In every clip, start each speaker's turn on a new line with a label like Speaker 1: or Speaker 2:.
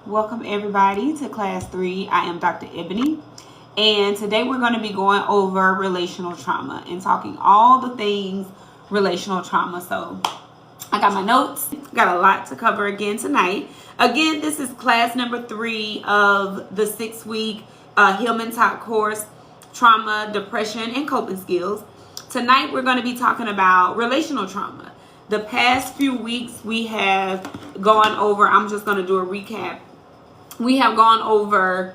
Speaker 1: Welcome everybody to class 3. I am Dr. Ebony, and today we're going to be going over relational trauma and talking all the things relational trauma. So I got my notes, got a lot to cover again tonight. Again, this is class number 3 of the 6-week Hillman Top course, Trauma, Depression, and Coping Skills. Tonight we're going to be talking about relational trauma. The past few weeks we have gone over, I'm just going to do a recap. We have gone over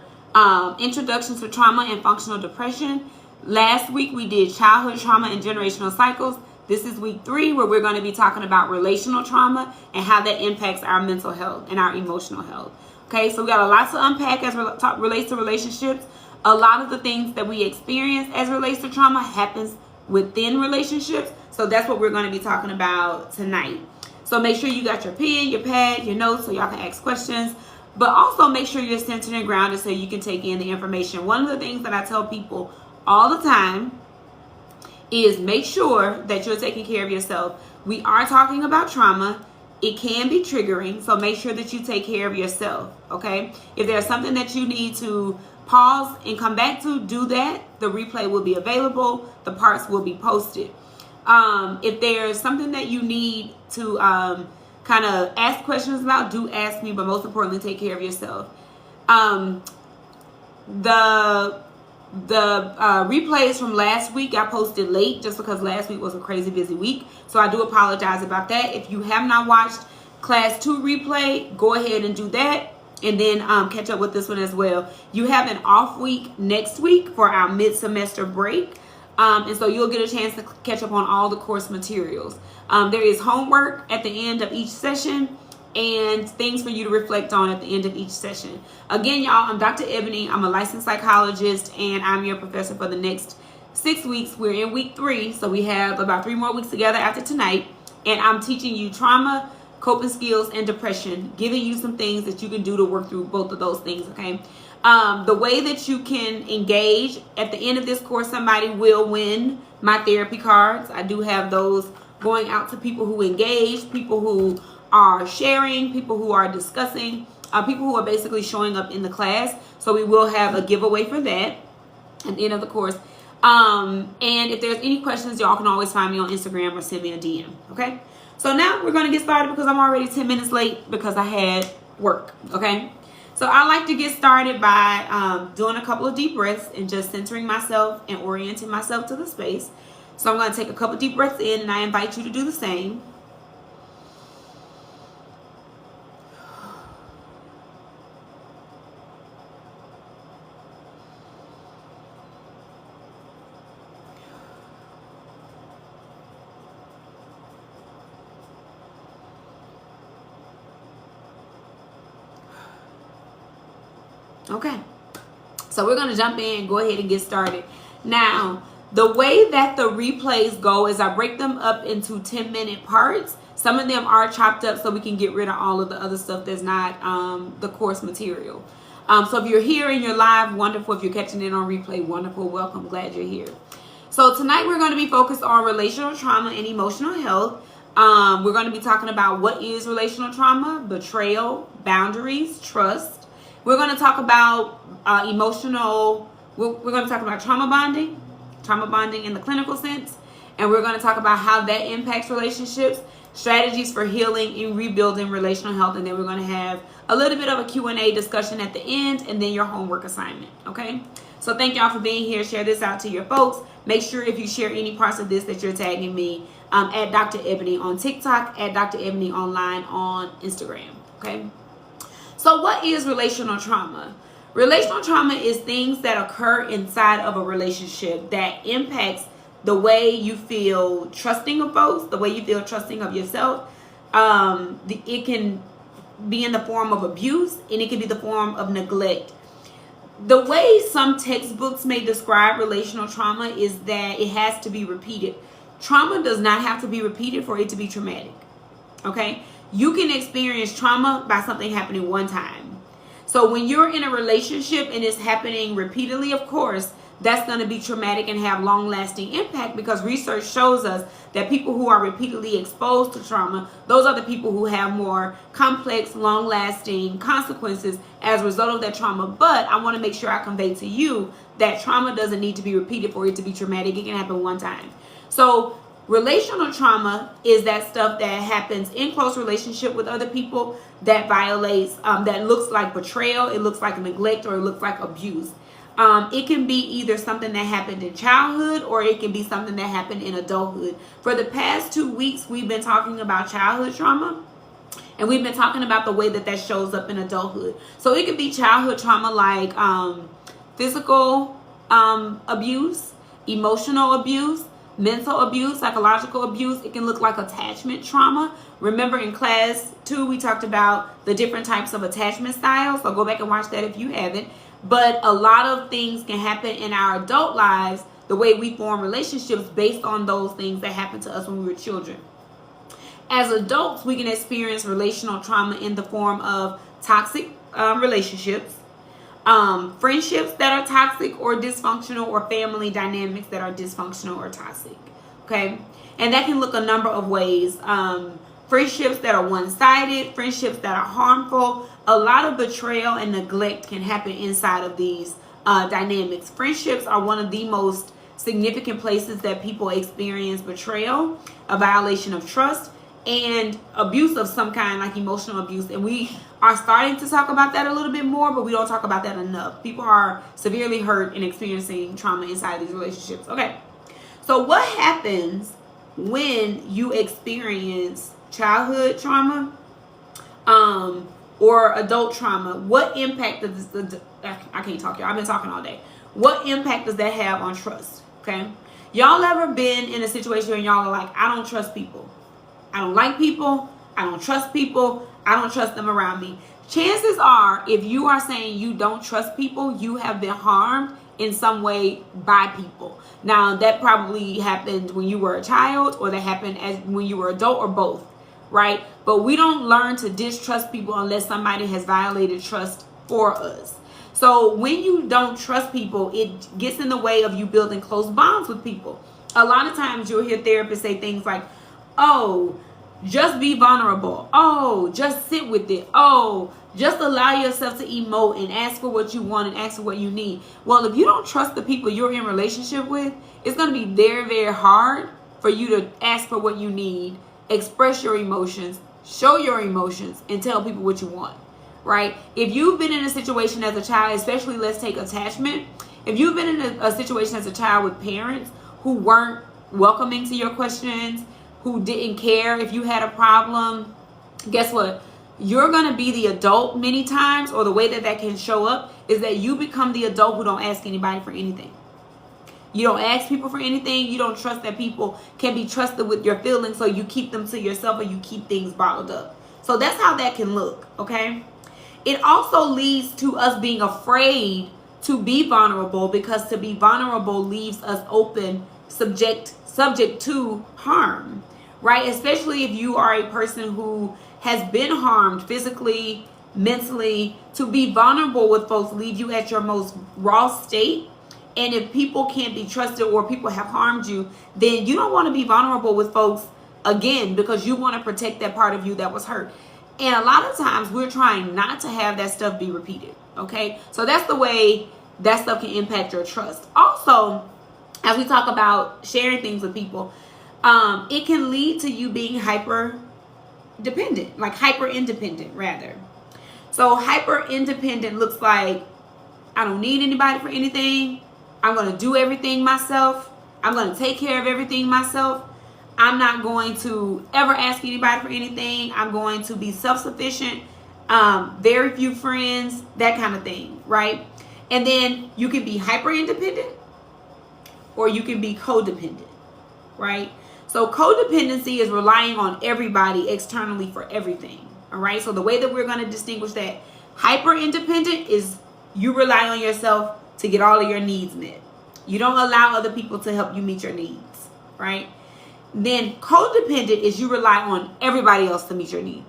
Speaker 1: introduction to trauma and functional depression. Last week we did childhood trauma and generational cycles. This is week 3 where we're going to be talking about relational trauma and how that impacts our mental health and our emotional health. Okay, so we got a lot to unpack as relates to relationships. A lot of the things that we experience as relates to trauma happens within relationships. So that's what we're going to be talking about tonight. So make sure you got your pen, your pad, your notes so y'all can ask questions. But also make sure you're centered and grounded so you can take in the information. One of the things that I tell people all the time is make sure that you're taking care of yourself. We are talking about trauma. It can be triggering, so make sure that you take care of yourself, okay? If there's something that you need to pause and come back to, do that. The replay will be available. The parts will be posted. If there's something that you need to kind of ask questions about, do ask me, but most importantly, take care of yourself. The replays from last week I posted late just because last week was a crazy busy week, so I do apologize about that. If you have not watched class 2 replay, go ahead and do that, and then catch up with this one as well. You have an off week next week for our mid-semester break. And so you'll get a chance to catch up on all the course materials. There is homework at the end of each session and things for you to reflect on at the end of each session. Again, y'all, I'm Dr. Ebony. I'm a licensed psychologist, and I'm your professor for the next 6 weeks. We're in week 3, so we have about 3 more weeks together after tonight. And I'm teaching you trauma, coping skills, and depression, giving you some things that you can do to work through both of those things, okay? The way that you can engage at the end of this course, somebody will win my therapy cards. I do have those going out to people who engage, people who are sharing, people who are discussing, people who are basically showing up in the class. So we will have a giveaway for that at the end of the course. And if there's any questions, y'all can always find me on Instagram or send me a DM. Okay. So now we're going to get started because I'm already 10 minutes late because I had work. Okay. So I like to get started by doing a couple of deep breaths and just centering myself and orienting myself to the space. So I'm going to take a couple deep breaths in, and I invite you to do the same. Okay, so we're going to jump in and go ahead and get started. Now, the way that the replays go is I break them up into 10-minute parts. Some of them are chopped up so we can get rid of all of the other stuff that's not the course material. So if you're here and you're live, wonderful. If you're catching it on replay, wonderful. Welcome. Glad you're here. So tonight we're going to be focused on relational trauma and emotional health. We're going to be talking about what is relational trauma, betrayal, boundaries, trust. We're going to talk about we're going to talk about trauma bonding in the clinical sense, and we're going to talk about how that impacts relationships, strategies for healing and rebuilding relational health, and then we're going to have a little bit of a Q&A discussion at the end, and then your homework assignment, okay? So thank y'all for being here. Share this out to your folks. Make sure if you share any parts of this that you're tagging me at Dr. Ebony on TikTok, at Dr. Ebony Online on Instagram, okay? So what is relational trauma? Relational trauma is things that occur inside of a relationship that impacts the way you feel trusting of folks, the way you feel trusting of yourself. It can be in the form of abuse, and it can be the form of neglect. The way some textbooks may describe relational trauma is that it has to be repeated. Trauma does not have to be repeated for it to be traumatic, okay? You can experience trauma by something happening one time. So when you're in a relationship and it's happening repeatedly, of course, that's going to be traumatic and have long-lasting impact, because research shows us that people who are repeatedly exposed to trauma, those are the people who have more complex, long-lasting consequences as a result of that trauma. But I want to make sure I convey to you that trauma doesn't need to be repeated for it to be traumatic. It can happen one time. So relational trauma is that stuff that happens in close relationship with other people that violates, that looks like betrayal, it looks like neglect, or it looks like abuse. It can be either something that happened in childhood, or it can be something that happened in adulthood. For the past 2 weeks, we've been talking about childhood trauma, and we've been talking about the way that that shows up in adulthood. So it could be childhood trauma like physical abuse, emotional abuse, mental abuse, psychological abuse. It can look like attachment trauma. Remember in class 2, we talked about the different types of attachment styles. So go back and watch that if you haven't. But a lot of things can happen in our adult lives, the way we form relationships based on those things that happened to us when we were children. As adults, we can experience relational trauma in the form of toxic relationships, friendships that are toxic or dysfunctional, or family dynamics that are dysfunctional or toxic. Okay, and that can look a number of ways. Friendships that are one-sided, friendships that are harmful. A lot of betrayal and neglect can happen inside of these dynamics. Friendships are one of the most significant places that people experience betrayal, a violation of trust, and abuse of some kind, like emotional abuse. And we are starting to talk about that a little bit more, but we don't talk about that enough. People are severely hurt and experiencing trauma inside these relationships. Okay, so what happens when you experience childhood trauma or adult trauma? What impact does I can't talk, y'all. I've been talking all day. What impact does that have on trust? Okay, y'all ever been in a situation where y'all are like, I don't trust people, I don't like people, I don't trust people, I don't trust them around me? Chances are, if you are saying you don't trust people, you have been harmed in some way by people. Now, that probably happened when you were a child, or that happened when you were adult, or both, right? But we don't learn to distrust people unless somebody has violated trust for us. So when you don't trust people, it gets in the way of you building close bonds with people. A lot of times you'll hear therapists say things like, oh, just be vulnerable. Oh, just sit with it. Oh, just allow yourself to emote and ask for what you want and ask for what you need. Well, if you don't trust the people you're in relationship with, it's going to be very, very hard for you to ask for what you need, express your emotions, show your emotions, and tell people what you want, right? If you've been in a situation as a child, especially let's take attachment. If you've been in a situation as a child with parents who weren't welcoming to your questions, who didn't care if you had a problem, guess what? You're going to be the adult many times, or the way that that can show up is that you become the adult who don't ask anybody for anything. You don't ask people for anything. You don't trust that people can be trusted with your feelings, so you keep them to yourself, or you keep things bottled up. So that's how that can look, okay? It also leads to us being afraid to be vulnerable, because to be vulnerable leaves us open, subject to harm, right? Especially if you are a person who has been harmed physically, mentally. To be vulnerable with folks leave you at your most raw state. And if people can't be trusted, or people have harmed you, then you don't want to be vulnerable with folks again, because you want to protect that part of you that was hurt. And a lot of times we're trying not to have that stuff be repeated. Okay, so that's the way that stuff can impact your trust. Also, as we talk about sharing things with people, it can lead to you being hyper dependent, like hyper independent rather. So hyper independent looks like, I don't need anybody for anything. I'm going to do everything myself. I'm going to take care of everything myself. I'm not going to ever ask anybody for anything. I'm going to be self-sufficient, very few friends, that kind of thing, right? And then you can be hyper independent, or you can be codependent, right? So codependency is relying on everybody externally for everything, all right? So the way that we're going to distinguish that, hyper independent is you rely on yourself to get all of your needs met. You don't allow other people to help you meet your needs, right? Then codependent is you rely on everybody else to meet your needs.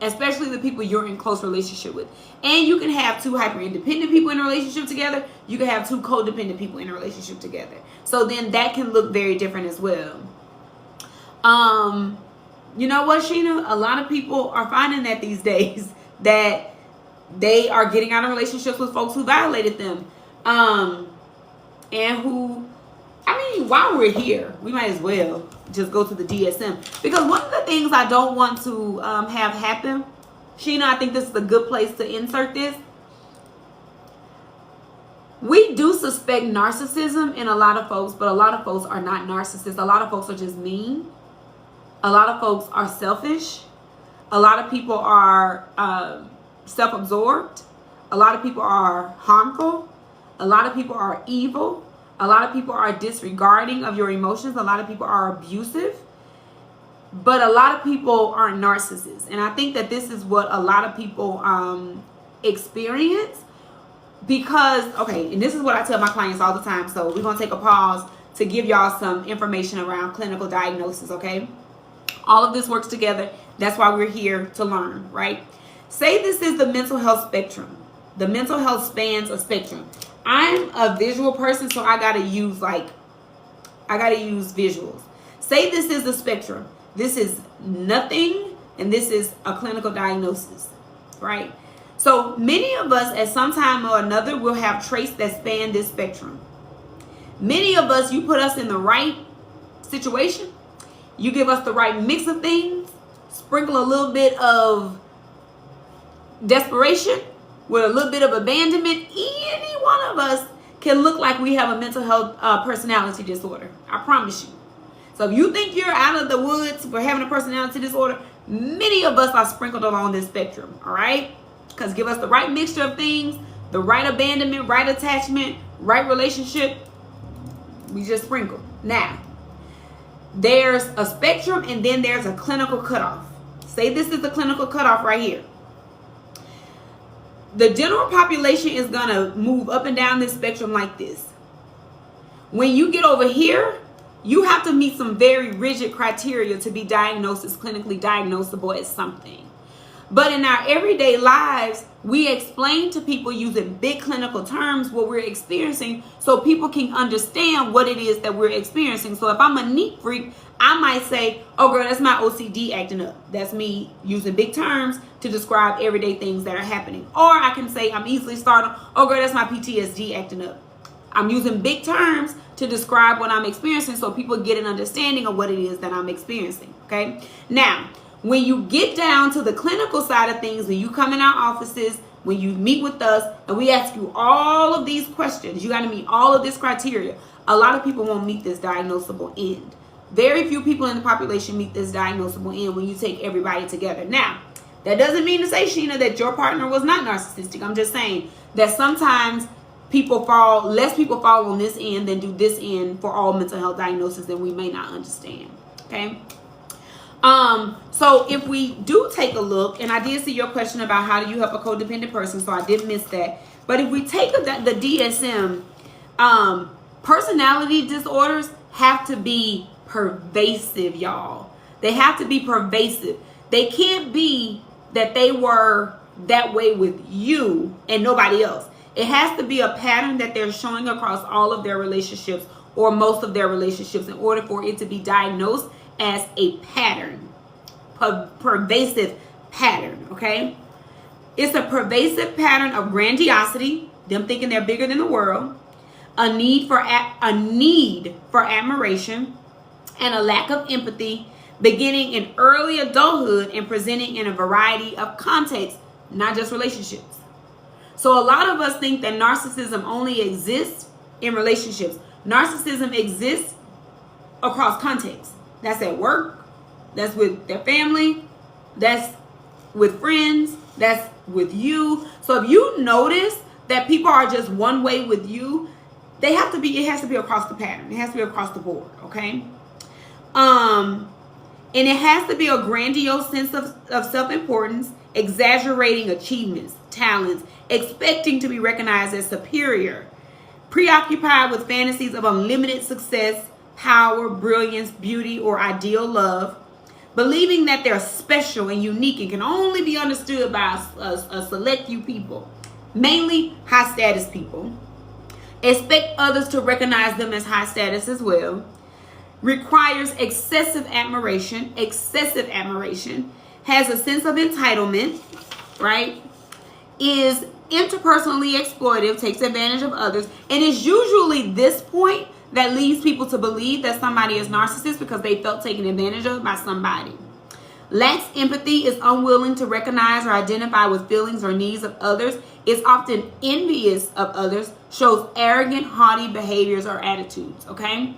Speaker 1: especially the people you're in close relationship with. And you can have two hyper independent people in a relationship together. You can have two codependent people in a relationship together. So then that can look very different as well. You know what, Sheena? A lot of people are finding that these days that they are getting out of relationships with folks who violated them. And who, I mean, while we're here, we might as well just go to the DSM. Because one of the things I don't want to have happen, Sheena, I think this is a good place to insert this. We do suspect narcissism in a lot of folks, but a lot of folks are not narcissists. A lot of folks are just mean. A lot of folks are selfish. A lot of people are self-absorbed. A lot of people are harmful. A lot of people are evil. A lot of people are disregarding of your emotions. A lot of people are abusive. But a lot of people are narcissists. And I think that this is what a lot of people experience. Because, okay, and this is what I tell my clients all the time. So we're going to take a pause to give y'all some information around clinical diagnosis, okay? All of this works together. That's why we're here to learn, right? Say this is the mental health spectrum. The mental health spans a spectrum. I'm a visual person, so I got to use visuals. Say this is the spectrum. This is nothing, and this is a clinical diagnosis, right? So many of us at some time or another will have traits that span this spectrum. Many of us, you put us in the right situation, you give us the right mix of things, sprinkle a little bit of desperation with a little bit of abandonment, any one of us can look like we have a mental health personality disorder. I promise you. So if you think you're out of the woods for having a personality disorder, many of us are sprinkled along this spectrum, all right? Because give us the right mixture of things, the right abandonment, right attachment, right relationship, we just sprinkle. Now, there's a spectrum and then there's a clinical cutoff. Say this is the clinical cutoff right here. The general population is going to move up and down this spectrum like this. When you get over here, you have to meet some very rigid criteria to be diagnosed as clinically diagnosable as something. But in our everyday lives, we explain to people using big clinical terms what we're experiencing so people can understand what it is that we're experiencing. So if I'm a neat freak, I might say, oh girl, that's my OCD acting up. That's me using big terms to describe everyday things that are happening. Or I can say I'm easily startled, oh girl, that's my PTSD acting up. I'm using big terms to describe what I'm experiencing so people get an understanding of what it is that I'm experiencing, okay? Now, when you get down to the clinical side of things, when you come in our offices, when you meet with us, and we ask you all of these questions, you got to meet all of this criteria. A lot of people won't meet this diagnosable end. Very few people in the population meet this diagnosable end when you take everybody together. Now, that doesn't mean to say, Sheena, that your partner was not narcissistic. I'm just saying that sometimes less people fall on this end than do this end for all mental health diagnoses that we may not understand, okay? So if we do take a look, and I did see your question about how do you help a codependent person, so I did miss that. But if we take the DSM, personality disorders have to be pervasive, y'all. They have to be pervasive. They can't be that they were that way with you and nobody else. It has to be a pattern that they're showing across all of their relationships or most of their relationships in order for it to be diagnosed as a pattern, pervasive pattern, okay? It's a pervasive pattern of grandiosity, them thinking they're bigger than the world, a need for admiration, and a lack of empathy, beginning in early adulthood and presenting in a variety of contexts, not just relationships. So a lot of us think that narcissism only exists in relationships. Narcissism exists across contexts. That's at work, that's with their family, that's with friends, that's with you. So if you notice that people are just one way with you, it has to be across the pattern. It has to be across the board, okay? And it has to be a grandiose sense of self-importance, exaggerating achievements, talents, expecting to be recognized as superior, preoccupied with fantasies of unlimited success, power, brilliance, beauty, or ideal love, believing that they're special and unique and can only be understood by a select few people, mainly high status people. Expect others to recognize them as high status as well. Requires excessive admiration, has a sense of entitlement, right? Is interpersonally exploitive, takes advantage of others, and it's usually this point that leads people to believe that somebody is narcissist because they felt taken advantage of by somebody. Lacks empathy, is unwilling to recognize or identify with feelings or needs of others, is often envious of others, shows arrogant, haughty behaviors or attitudes, okay?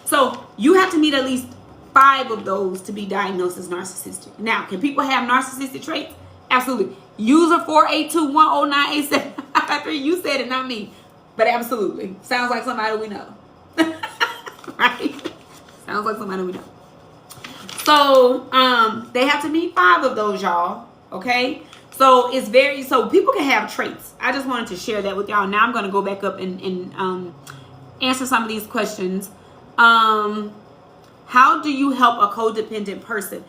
Speaker 1: So you have to meet at least 5 of those to be diagnosed as narcissistic. Now, can people have narcissistic traits? Absolutely. User 482109873, you said it, not me. But absolutely. Sounds like somebody we know. Right? Sounds like somebody we know. So, they have to meet 5 of those, y'all. Okay? So, so people can have traits. I just wanted to share that with y'all. Now I'm going to go back up and answer some of these questions. How do you help a codependent person?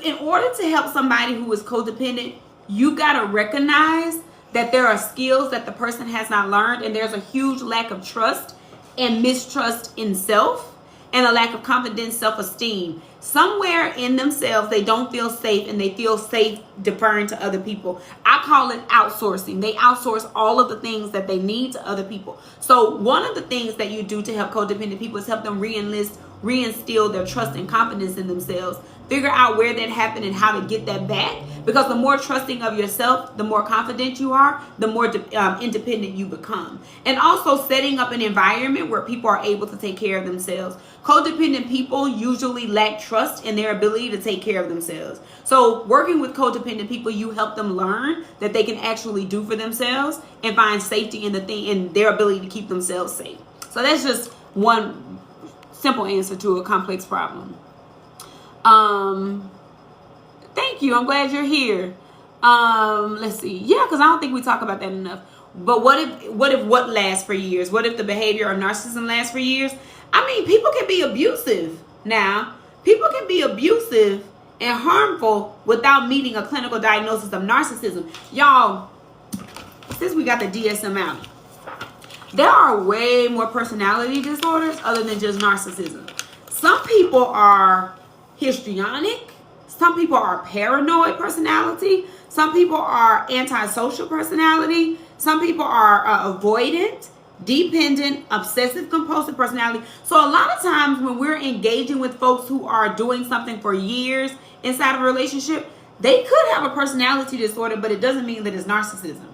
Speaker 1: In order to help somebody who is codependent, you got to recognize that there are skills that the person has not learned, and there's a huge lack of trust and mistrust in self, and a lack of confidence, self-esteem. Somewhere in themselves, they don't feel safe, and they feel safe deferring to other people. I call it outsourcing. They outsource all of the things that they need to other people. So one of the things that you do to help codependent people is help them reinstill their trust and confidence in themselves. Figure out where that happened and how to get that back. Because the more trusting of yourself, the more confident you are, the more independent you become. And also setting up an environment where people are able to take care of themselves. Codependent people usually lack trust in their ability to take care of themselves. So working with codependent people, you help them learn that they can actually do for themselves and find safety in their ability to keep themselves safe. So that's just one simple answer to a complex problem. Thank you. I'm glad you're here. Let's see. Yeah, because I don't think we talk about that enough. But what if what lasts for years? What if the behavior of narcissism lasts for years? I mean, people can be abusive now. People can be abusive and harmful without meeting a clinical diagnosis of narcissism. Y'all, since we got the DSM out, there are way more personality disorders other than just narcissism. Some people are histrionic. Some people are paranoid personality. Some people are antisocial personality. Some people are avoidant, dependent, obsessive compulsive personality. So a lot of times when we're engaging with folks who are doing something for years inside of a relationship, they could have a personality disorder, but it doesn't mean that it's narcissism.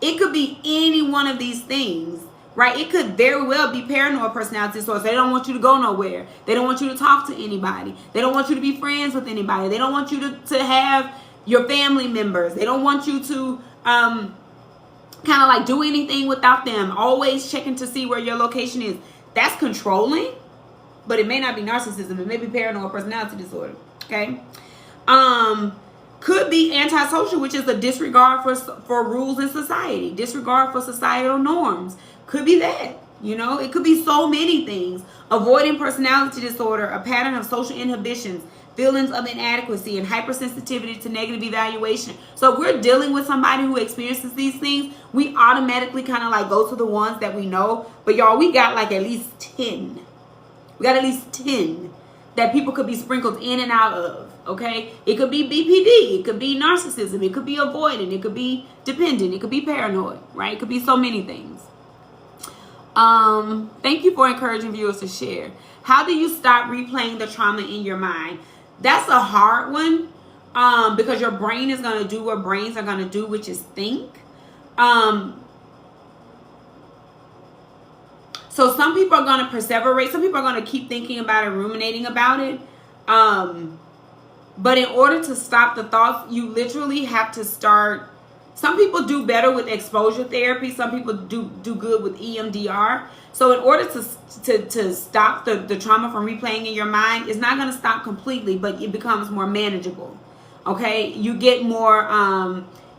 Speaker 1: It could be any one of these things, right? It could very well be paranoid personality disorder. They don't want you to go nowhere. They don't want you to talk to anybody. They don't want you to be friends with anybody. They don't want you to have your family members. They don't want you to kind of like do anything without them. Always checking to see where your location is. That's controlling, but it may not be narcissism. It may be paranoid personality disorder. Okay. Could be antisocial, which is a disregard for rules in society, disregard for societal norms. Could be that, you know, it could be so many things. Avoiding personality disorder, a pattern of social inhibitions, feelings of inadequacy, and hypersensitivity to negative evaluation. So if we're dealing with somebody who experiences these things, we automatically kind of like go to the ones that we know. But y'all, we got like at least 10. We got at least 10 that people could be sprinkled in and out of. Okay, it could be BPD, it could be narcissism, it could be avoidant, it could be dependent, it could be paranoid, right? It could be so many things. Thank you for encouraging viewers to share. How do you stop replaying the trauma in your mind? That's a hard one, because your brain is going to do what brains are going to do, which is think. So some people are going to perseverate. Some people are going to keep thinking about it, ruminating about it. But in order to stop the thoughts, you literally have to start. Some people do better with exposure therapy. Some people do good with EMDR. So in order to stop the trauma from replaying in your mind, it's not going to stop completely, but it becomes more manageable. Okay, you get more,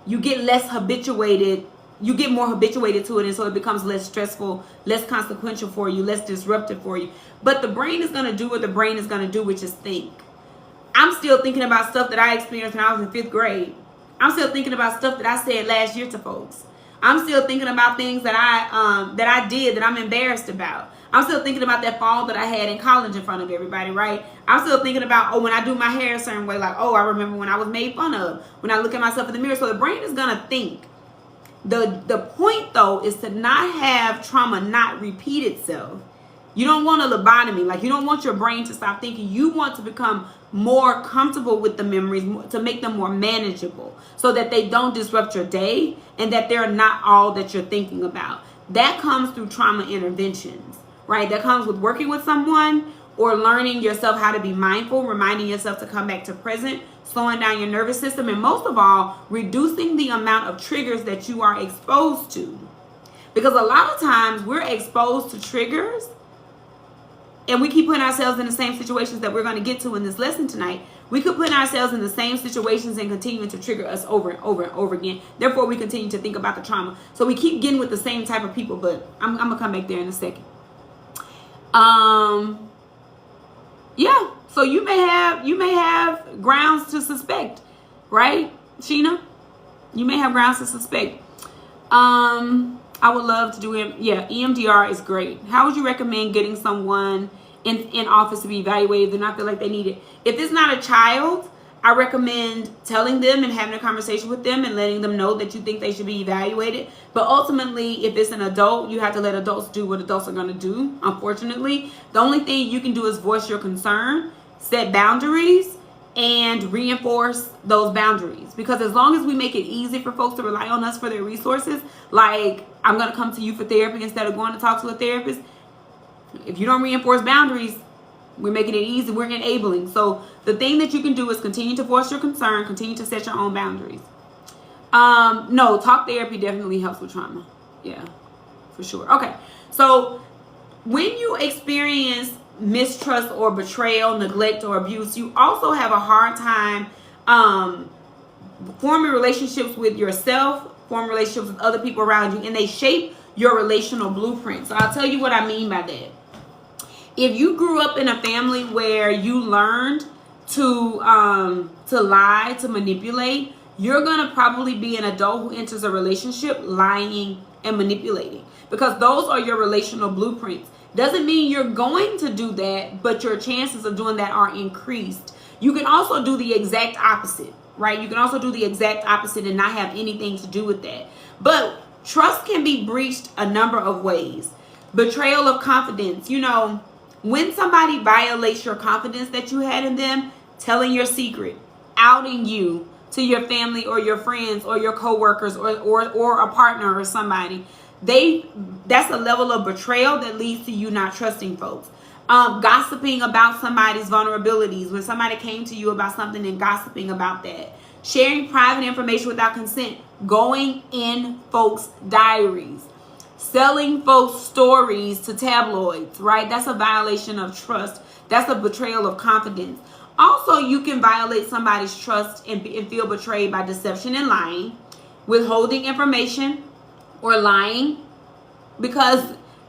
Speaker 1: you get less habituated. You get more habituated to it, and so it becomes less stressful, less consequential for you, less disruptive for you. But the brain is going to do what the brain is going to do, which is think. I'm still thinking about stuff that I experienced when I was in 5th grade. I'm still thinking about stuff that I said last year to folks. I'm still thinking about things that I did that I'm embarrassed about. I'm still thinking about that fall that I had in college in front of everybody, right? I'm still thinking about, when I do my hair a certain way, like, I remember when I was made fun of, when I look at myself in the mirror. So the brain is going to think. The point, though, is to not have trauma not repeat itself. You don't want a lobotomy. Like, you don't want your brain to stop thinking. You want to become more comfortable with the memories, to make them more manageable, so that they don't disrupt your day and that they're not all that you're thinking about. That comes through trauma interventions, right? That comes with working with someone or learning yourself how to be mindful, reminding yourself to come back to present, slowing down your nervous system, and most of all, reducing the amount of triggers that you are exposed to. Because a lot of times we're exposed to triggers and we keep putting ourselves in the same situations that we're going to get to in this lesson tonight. We could put ourselves in the same situations and continuing to trigger us over and over and over again. Therefore, we continue to think about the trauma. So we keep getting with the same type of people, but I'm going to come back there in a second. Yeah, so you may have grounds to suspect, right, Sheena? You may have grounds to suspect. I would love to do him. Yeah, EMDR is great. How would you recommend getting someone in office to be evaluated if they not feel like they need it? If it's not a child, I recommend telling them and having a conversation with them and letting them know that you think they should be evaluated. But ultimately, if it's an adult, you have to let adults do what adults are going to do, unfortunately. The only thing you can do is voice your concern, set boundaries, and reinforce those boundaries. Because as long as we make it easy for folks to rely on us for their resources, like I'm going to come to you for therapy instead of going to talk to a therapist, if you don't reinforce boundaries, we're making it easy. We're enabling. So the thing that you can do is continue to voice your concern, continue to set your own boundaries. No, talk therapy definitely helps with trauma. Yeah, for sure. Okay, so when you experience mistrust or betrayal, neglect or abuse, you also have a hard time forming relationships with yourself, forming relationships with other people around you, and they shape your relational blueprint. So I'll tell you what I mean by that. If you grew up in a family where you learned to lie, to manipulate, you're going to probably be an adult who enters a relationship lying and manipulating, because those are your relational blueprints. Doesn't mean you're going to do that, but your chances of doing that are increased. You can also do the exact opposite, right? You can also do the exact opposite and not have anything to do with that. But trust can be breached a number of ways. Betrayal of confidence. You know, when somebody violates your confidence that you had in them, telling your secret, outing you to your family or your friends or your coworkers or a partner or somebody, that's a level of betrayal that leads to you not trusting folks. Gossiping about somebody's vulnerabilities. When somebody came to you about something and gossiping about that. Sharing private information without consent. Going in folks' diaries. Selling folks' stories to tabloids, right? That's a violation of trust. That's a betrayal of confidence. Also, you can violate somebody's trust and feel betrayed by deception and lying, withholding information, or lying because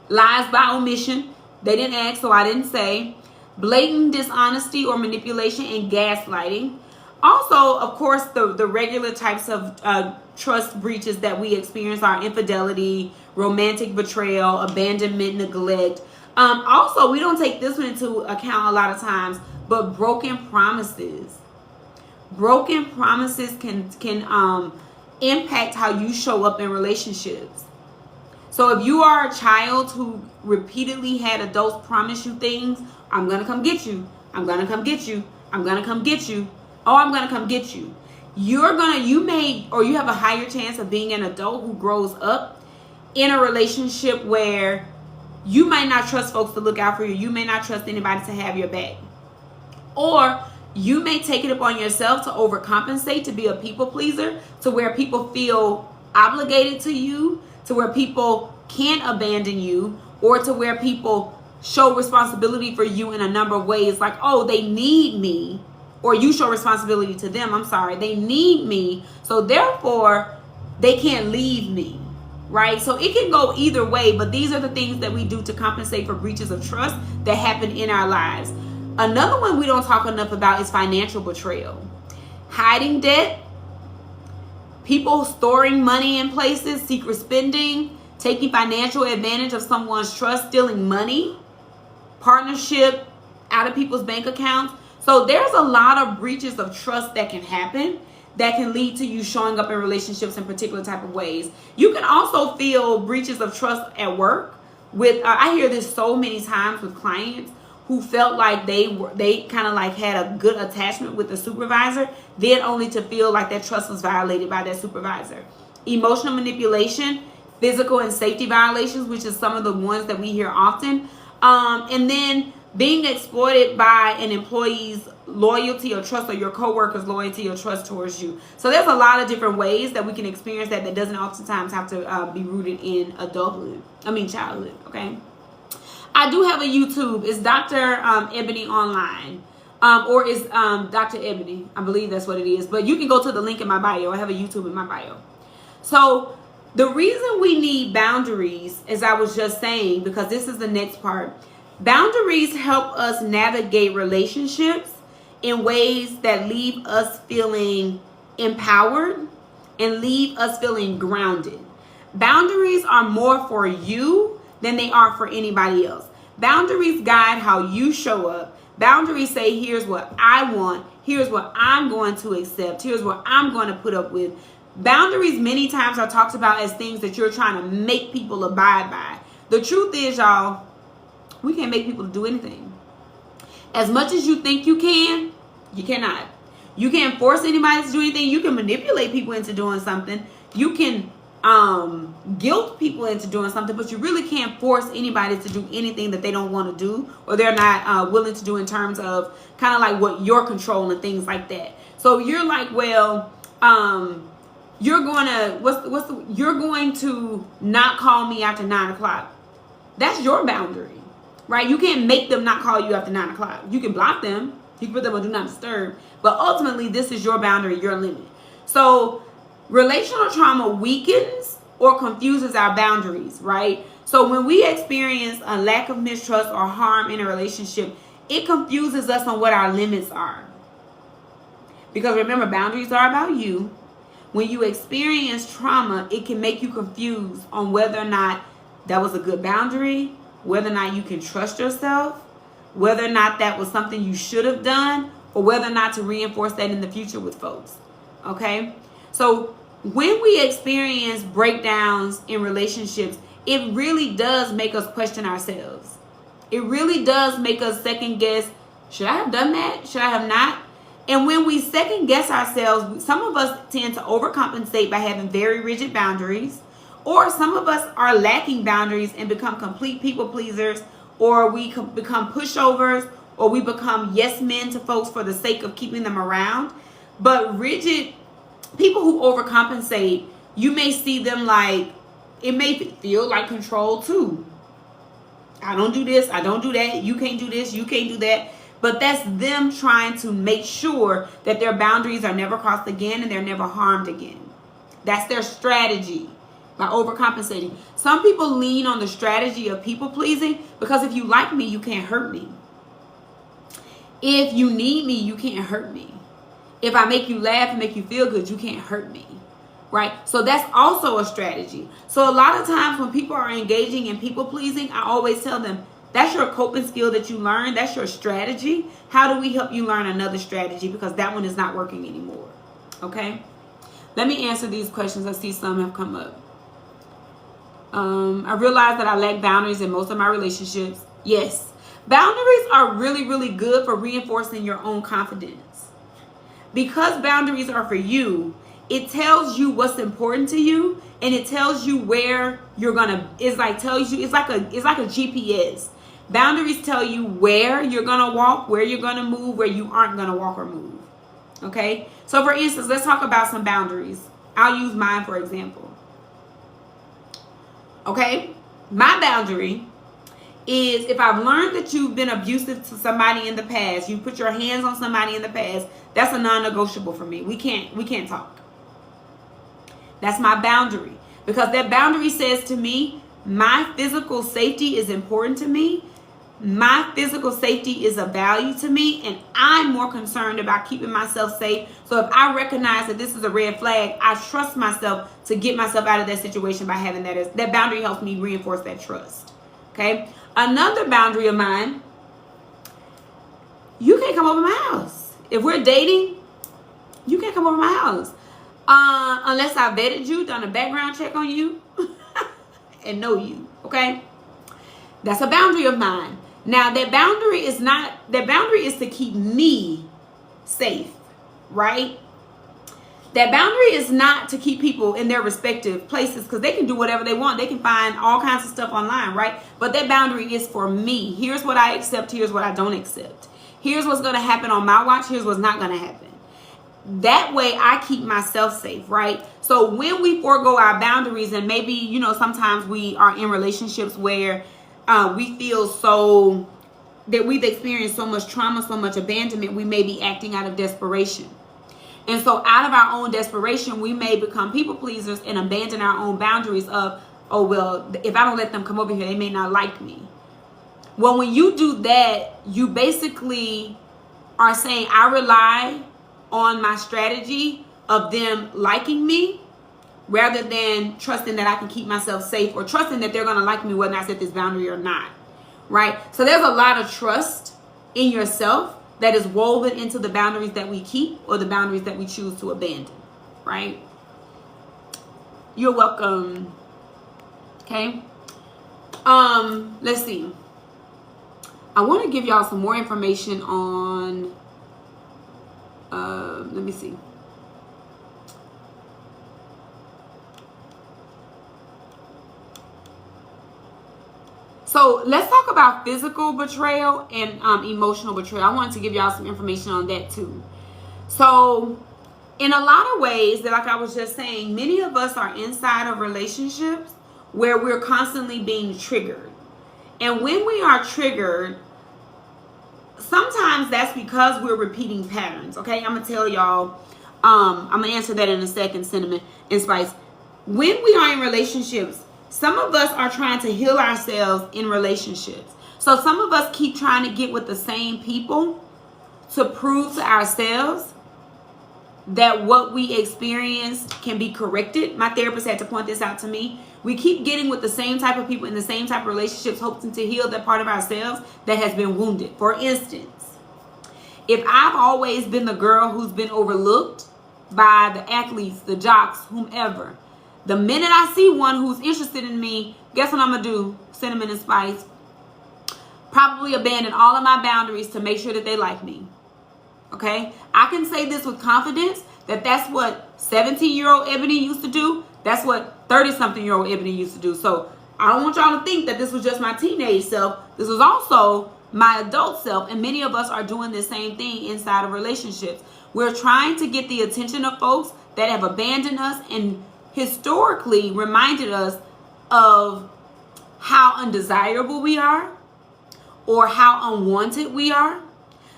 Speaker 1: lies by omission. They didn't ask, so I didn't say. Blatant dishonesty or manipulation and gaslighting. Also, of course, the regular types of trust breaches that we experience are infidelity, romantic betrayal, abandonment, neglect. Also, we don't take this one into account a lot of times, but broken promises. Broken promises can impact how you show up in relationships. So if you are a child who repeatedly had adults promise you things, I'm going to come get you. I'm going to come get you. I'm going to come get you. Oh, I'm going to come get you. You have a higher chance of being an adult who grows up in a relationship where you might not trust folks to look out for you. You may not trust anybody to have your back. Or you may take it upon yourself to overcompensate, to be a people pleaser, to where people feel obligated to you, to where people can't abandon you, or to where people show responsibility for you in a number of ways. Like, oh, they need me, or you show responsibility to them. I'm sorry, they need me, so therefore they can't leave me, right? So it can go either way, but these are the things that we do to compensate for breaches of trust that happen in our lives. Another one we don't talk enough about is financial betrayal. Hiding debt, people storing money in places, secret spending, taking financial advantage of someone's trust, stealing money, partnership out of people's bank accounts. So there's a lot of breaches of trust that can happen that can lead to you showing up in relationships in particular type of ways. You can also feel breaches of trust at work. I hear this so many times with clients who felt like they kind of like had a good attachment with the supervisor, then only to feel like their trust was violated by that supervisor. Emotional manipulation, physical and safety violations, which is some of the ones that we hear often. And then being exploited by an employee's loyalty or trust, or your coworker's loyalty or trust towards you. So there's a lot of different ways that we can experience that doesn't oftentimes have to be rooted in childhood, okay? I do have a YouTube. It's Dr. Ebony Online. Or it's Dr. Ebony. I believe that's what it is. But you can go to the link in my bio. I have a YouTube in my bio. So the reason we need boundaries, as I was just saying, because this is the next part, boundaries help us navigate relationships in ways that leave us feeling empowered and leave us feeling grounded. Boundaries are more for you than they are for anybody else. Boundaries guide how you show up. Boundaries say, here's what I want. Here's what I'm going to accept. Here's what I'm going to put up with. Boundaries many times are talked about as things that you're trying to make people abide by. The truth is, y'all, we can't make people do anything. As much as you think you can, you cannot. You can't force anybody to do anything. You can manipulate people into doing something. You can guilt people into doing something, but you really can't force anybody to do anything that they don't want to do, or they're not willing to do, in terms of kind of like what you're controlling and things like that. So you're like, well, you're going to not call me after 9 o'clock. That's your boundary, right? You can't make them not call you after 9 o'clock. You can block them. You can put them on do not disturb. But ultimately, this is your boundary, your limit. So relational trauma weakens or confuses our boundaries, right? So when we experience a lack of mistrust or harm in a relationship, it confuses us on what our limits are. Because remember, boundaries are about you. When you experience trauma, it can make you confused on whether or not that was a good boundary, whether or not you can trust yourself, whether or not that was something you should have done, or whether or not to reinforce that in the future with folks. Okay? So when we experience breakdowns in relationships, it really does make us question ourselves. It really does make us second guess, should I have done that? Should I have not? And when we second guess ourselves, some of us tend to overcompensate by having very rigid boundaries, or some of us are lacking boundaries and become complete people pleasers, or we become pushovers, or we become yes men to folks for the sake of keeping them around. But rigid people who overcompensate, you may see them like, it may feel like control too. I don't do this, I don't do that, you can't do this, you can't do that. But that's them trying to make sure that their boundaries are never crossed again and they're never harmed again. That's their strategy, by overcompensating. Some people lean on the strategy of people pleasing because if you like me, you can't hurt me. If you need me, you can't hurt me. If I make you laugh and make you feel good, you can't hurt me, right? So that's also a strategy. So a lot of times when people are engaging in people pleasing, I always tell them, that's your coping skill that you learned. That's your strategy. How do we help you learn another strategy? Because that one is not working anymore, okay? Let me answer these questions. I see some have come up. I realize that I lack boundaries in most of my relationships. Yes. Boundaries are really, really good for reinforcing your own confidence. Because boundaries are for you, it tells you what's important to you, and it tells you where you're gonna. It's like a GPS. Boundaries tell you where you're gonna walk, where you're gonna move, where you aren't gonna walk or move. Okay. So for instance, let's talk about some boundaries. I'll use mine for example. Okay, my boundary is if I've learned that you've been abusive to somebody in the past, you put your hands on somebody in the past, that's a non-negotiable for me. We can't talk. That's my boundary, because that boundary says to me, my physical safety is important to me. my physical safety is a value to me, and I'm more concerned about keeping myself safe. So if I recognize that this is a red flag, I trust myself to get myself out of that situation by having that boundary helps me reinforce that trust. Okay. Another boundary of mine, you can't come over my house. If we're dating, you can't come over my house. Unless I vetted you, done a background check on you, and know you. Okay. That's a boundary of mine. Now, that boundary is to keep me safe, right? That boundary is not to keep people in their respective places, because they can do whatever they want. They can find all kinds of stuff online, right? But that boundary is for me. Here's what I accept. Here's what I don't accept. Here's what's going to happen on my watch. Here's what's not going to happen. That way I keep myself safe, right? So when we forego our boundaries, and maybe, you know, sometimes we are in relationships where we feel so that we've experienced so much trauma, so much abandonment, we may be acting out of desperation. And so out of our own desperation, we may become people pleasers and abandon our own boundaries of, oh, well, if I don't let them come over here, they may not like me. Well, when you do that, you basically are saying, I rely on my strategy of them liking me, rather than trusting that I can keep myself safe, or trusting that they're going to like me whether I set this boundary or not, right? So there's a lot of trust in yourself that is woven into the boundaries that we keep, or the boundaries that we choose to abandon, right? You're welcome. Okay. Let's see. I want to give y'all some more information on, let me see. So let's talk about physical betrayal and emotional betrayal. I wanted to give y'all some information on that too. So in a lot of ways, that like I was just saying, many of us are inside of relationships where we're constantly being triggered. And when we are triggered, sometimes that's because we're repeating patterns. Okay, I'm going to tell y'all, I'm going to answer that in a second, Cinnamon and Spice. When we are in relationships, some of us are trying to heal ourselves in relationships. So some of us keep trying to get with the same people to prove to ourselves that what we experienced can be corrected. My therapist had to point this out to me. We keep getting with the same type of people in the same type of relationships, hoping to heal that part of ourselves that has been wounded. For instance, if I've always been the girl who's been overlooked by the athletes, the jocks, whomever, the minute I see one who's interested in me, guess what I'm going to do? Cinnamon and Spice. Probably abandon all of my boundaries to make sure that they like me. Okay? I can say this with confidence, that that's what 17-year-old Ebony used to do. That's what 30-something-year-old Ebony used to do. So I don't want y'all to think that this was just my teenage self. This was also my adult self. And many of us are doing the same thing inside of relationships. We're trying to get the attention of folks that have abandoned us and historically reminded us of how undesirable we are or how unwanted we are.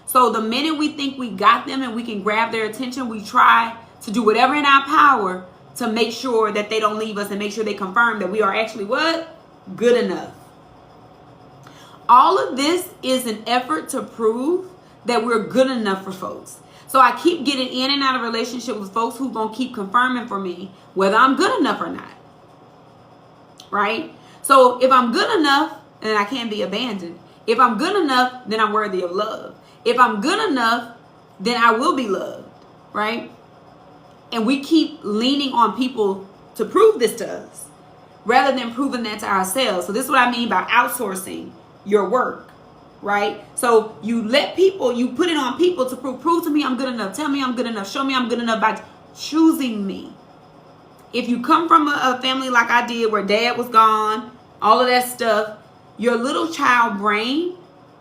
Speaker 1: So the minute we think we got them and we can grab their attention, we try to do whatever in our power to make sure that they don't leave us and make sure they confirm that we are actually what? Good enough. All of this is an effort to prove that we're good enough for folks. So I keep getting in and out of relationship with folks who gonna keep confirming for me whether I'm good enough or not. Right? So if I'm good enough, then I can't be abandoned. If I'm good enough, then I'm worthy of love. If I'm good enough, then I will be loved. Right? And we keep leaning on people to prove this to us rather than proving that to ourselves. So this is what I mean by outsourcing your work. Right? So you let people, you put it on people to prove to me I'm good enough. Tell me I'm good enough. Show me I'm good enough by choosing me. If you come from a family like I did where dad was gone, all of that stuff, your little child brain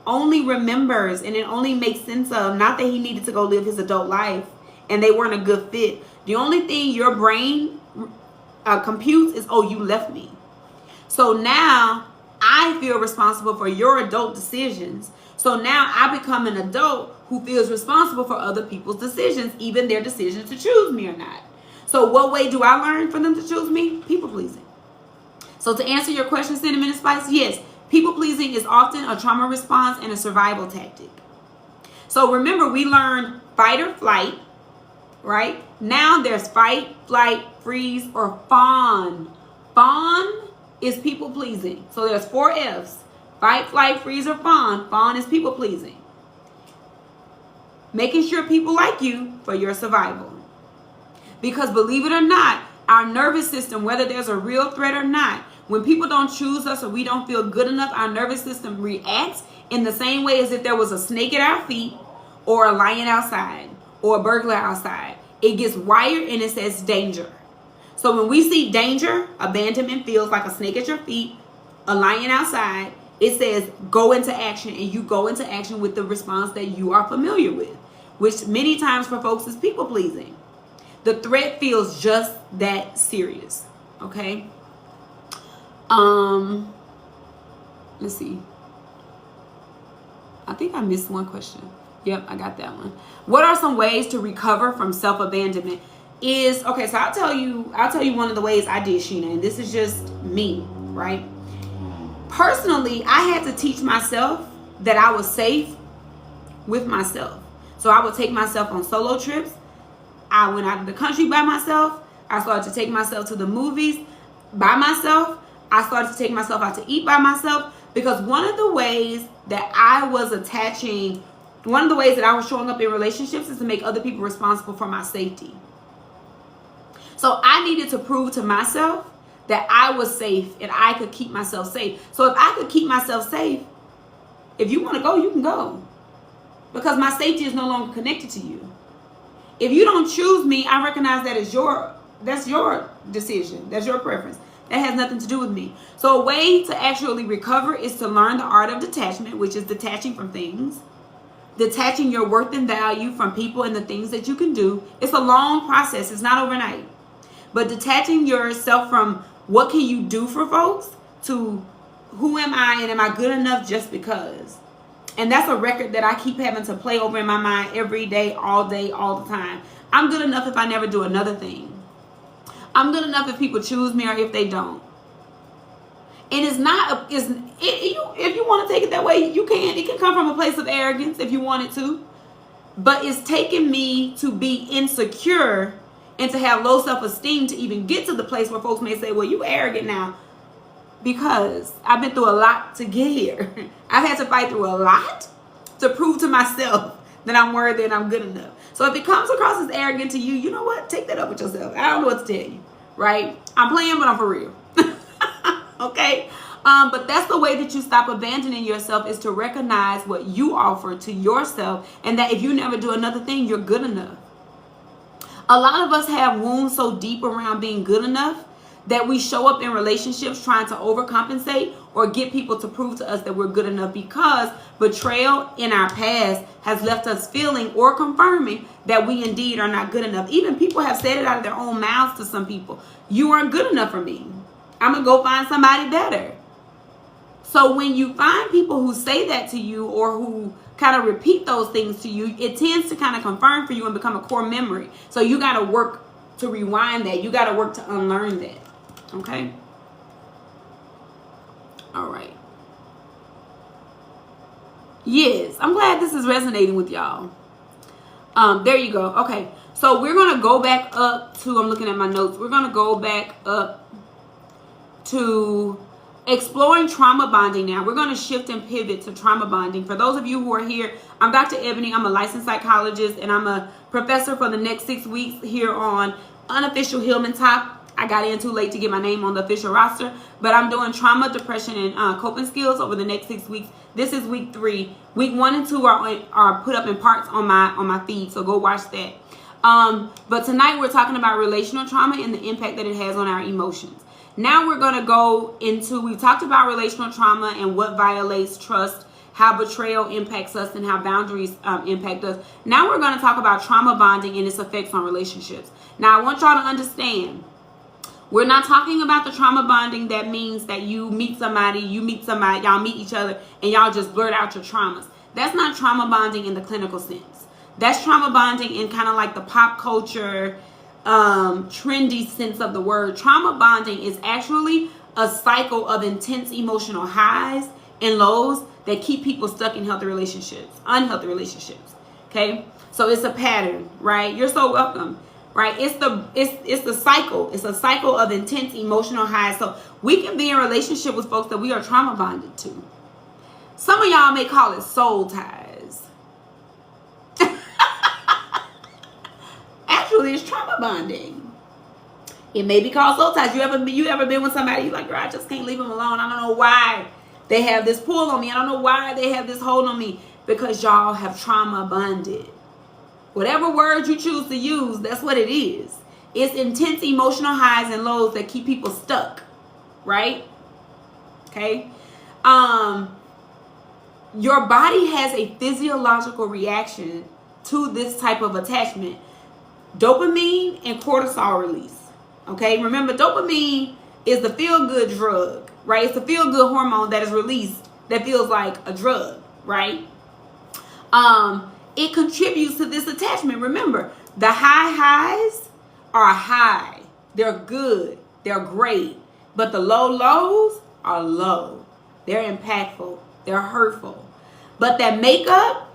Speaker 1: only remembers and it only makes sense of, not that he needed to go live his adult life and they weren't a good fit. The only thing your brain computes is, oh, you left me. So now I feel responsible for your adult decisions. So now I become an adult who feels responsible for other people's decisions, even their decisions to choose me or not. So what way do I learn for them to choose me? People pleasing. So to answer your question, Cinnamon and Spice, yes, People pleasing is often a trauma response and a survival tactic. So remember, we learned fight or flight, right? Now there's fight, flight, freeze, or fawn. Fawn is people pleasing. So there's 4 F's. Fight, flight, freeze, or fawn. Fawn is people pleasing. Making sure people like you for your survival. Because believe it or not, our nervous system, whether there's a real threat or not, when people don't choose us or we don't feel good enough, our nervous system reacts in the same way as if there was a snake at our feet or a lion outside or a burglar outside. It gets wired and it says danger. So when we see danger, abandonment feels like a snake at your feet, a lion outside, it says go into action, and you go into action with the response that you are familiar with, which many times for folks is people pleasing. The threat feels just that serious. Okay. Let's see. I think I missed one question. Yep, I got that one. What are some ways to recover from self-abandonment? Okay, so I'll tell you one of the ways I did, Sheena, and this is just me, right? Personally, I had to teach myself that I was safe with myself. So I would take myself on solo trips. I went out of the country by myself. I started to take myself to the movies by myself. I started to take myself out to eat by myself, because one of the ways that I was showing up in relationships is to make other people responsible for my safety. So I needed to prove to myself that I was safe and I could keep myself safe. So if I could keep myself safe, if you want to go, you can go. Because my safety is no longer connected to you. If you don't choose me, I recognize that's your decision. That's your preference. That has nothing to do with me. So a way to actually recover is to learn the art of detachment, which is detaching from things. Detaching your worth and value from people and the things that you can do. It's a long process. It's not overnight. But detaching yourself from what can you do for folks to who am I and am I good enough just because? And that's a record that I keep having to play over in my mind every day, all the time. I'm good enough if I never do another thing. I'm good enough if people choose me or if they don't. And if you want to take it that way, you can. It can come from a place of arrogance if you want it to. But it's taken me to be insecure and to have low self-esteem to even get to the place where folks may say, well, you arrogant now. Because I've been through a lot to get here. I've had to fight through a lot to prove to myself that I'm worthy and I'm good enough. So if it comes across as arrogant to you, you know what? Take that up with yourself. I don't know what to tell you, right? I'm playing, but I'm for real. Okay? But that's the way that you stop abandoning yourself, is to recognize what you offer to yourself, and that if you never do another thing, you're good enough. A lot of us have wounds so deep around being good enough that we show up in relationships trying to overcompensate or get people to prove to us that we're good enough, because betrayal in our past has left us feeling or confirming that we indeed are not good enough. Even people have said it out of their own mouths to some people. You aren't good enough for me. I'm going to go find somebody better. So when you find people who say that to you or who kind of repeat those things to you, it tends to kind of confirm for you and become a core memory. So you got to work to rewind that. You got to work to unlearn that. Okay. All right. Yes, I'm glad this is resonating with y'all. There you go. Okay. So we're going to go back up to, I'm looking at my notes. We're going to go back up to exploring trauma bonding now. We're going to shift and pivot to trauma bonding. For those of you who are here, I'm Dr. Ebony. I'm a licensed psychologist, and I'm a professor for the next 6 weeks here on Unofficial Hillman Talk. I got in too late to get my name on the official roster, but I'm doing trauma, depression, and coping skills over the next 6 weeks. This is week 3. Week 1 and 2 are put up in parts on my feed, so go watch that. But tonight we're talking about relational trauma and the impact that it has on our emotions. Now we're going to go into, we talked about relational trauma and what violates trust, how betrayal impacts us, and how boundaries impact us. Now we're going to talk about trauma bonding and its effects on relationships. Now I want y'all to understand, we're not talking about the trauma bonding that means that you meet somebody, y'all meet each other, and y'all just blurt out your traumas. That's not trauma bonding in the clinical sense. That's trauma bonding in kind of like the pop culture, trendy sense of the word. Trauma bonding is actually a cycle of intense emotional highs and lows that keep people stuck in unhealthy relationships. Okay, so it's a pattern, right? You're so welcome, right? It's the cycle. It's a cycle of intense emotional highs. So we can be in a relationship with folks that we are trauma bonded to. Some of y'all may call it soul ties. Actually, it's trauma bonding. It may be called soul ties. You ever been with somebody you're like, girl, I just can't leave them alone. I don't know why they have this pull on me. I don't know why they have this hold on me. Because y'all have trauma bonded. Whatever word you choose to use, that's what it is. It's intense emotional highs and lows that keep people stuck, right? Okay. Your body has a physiological reaction to this type of attachment. Dopamine and cortisol release. Okay, remember dopamine is the feel-good drug, right? It's the feel-good hormone that is released that feels like a drug, right? It contributes to this attachment. Remember, the highs are high. They're good. They're great. But the lows are low. They're impactful. They're hurtful. But that makeup,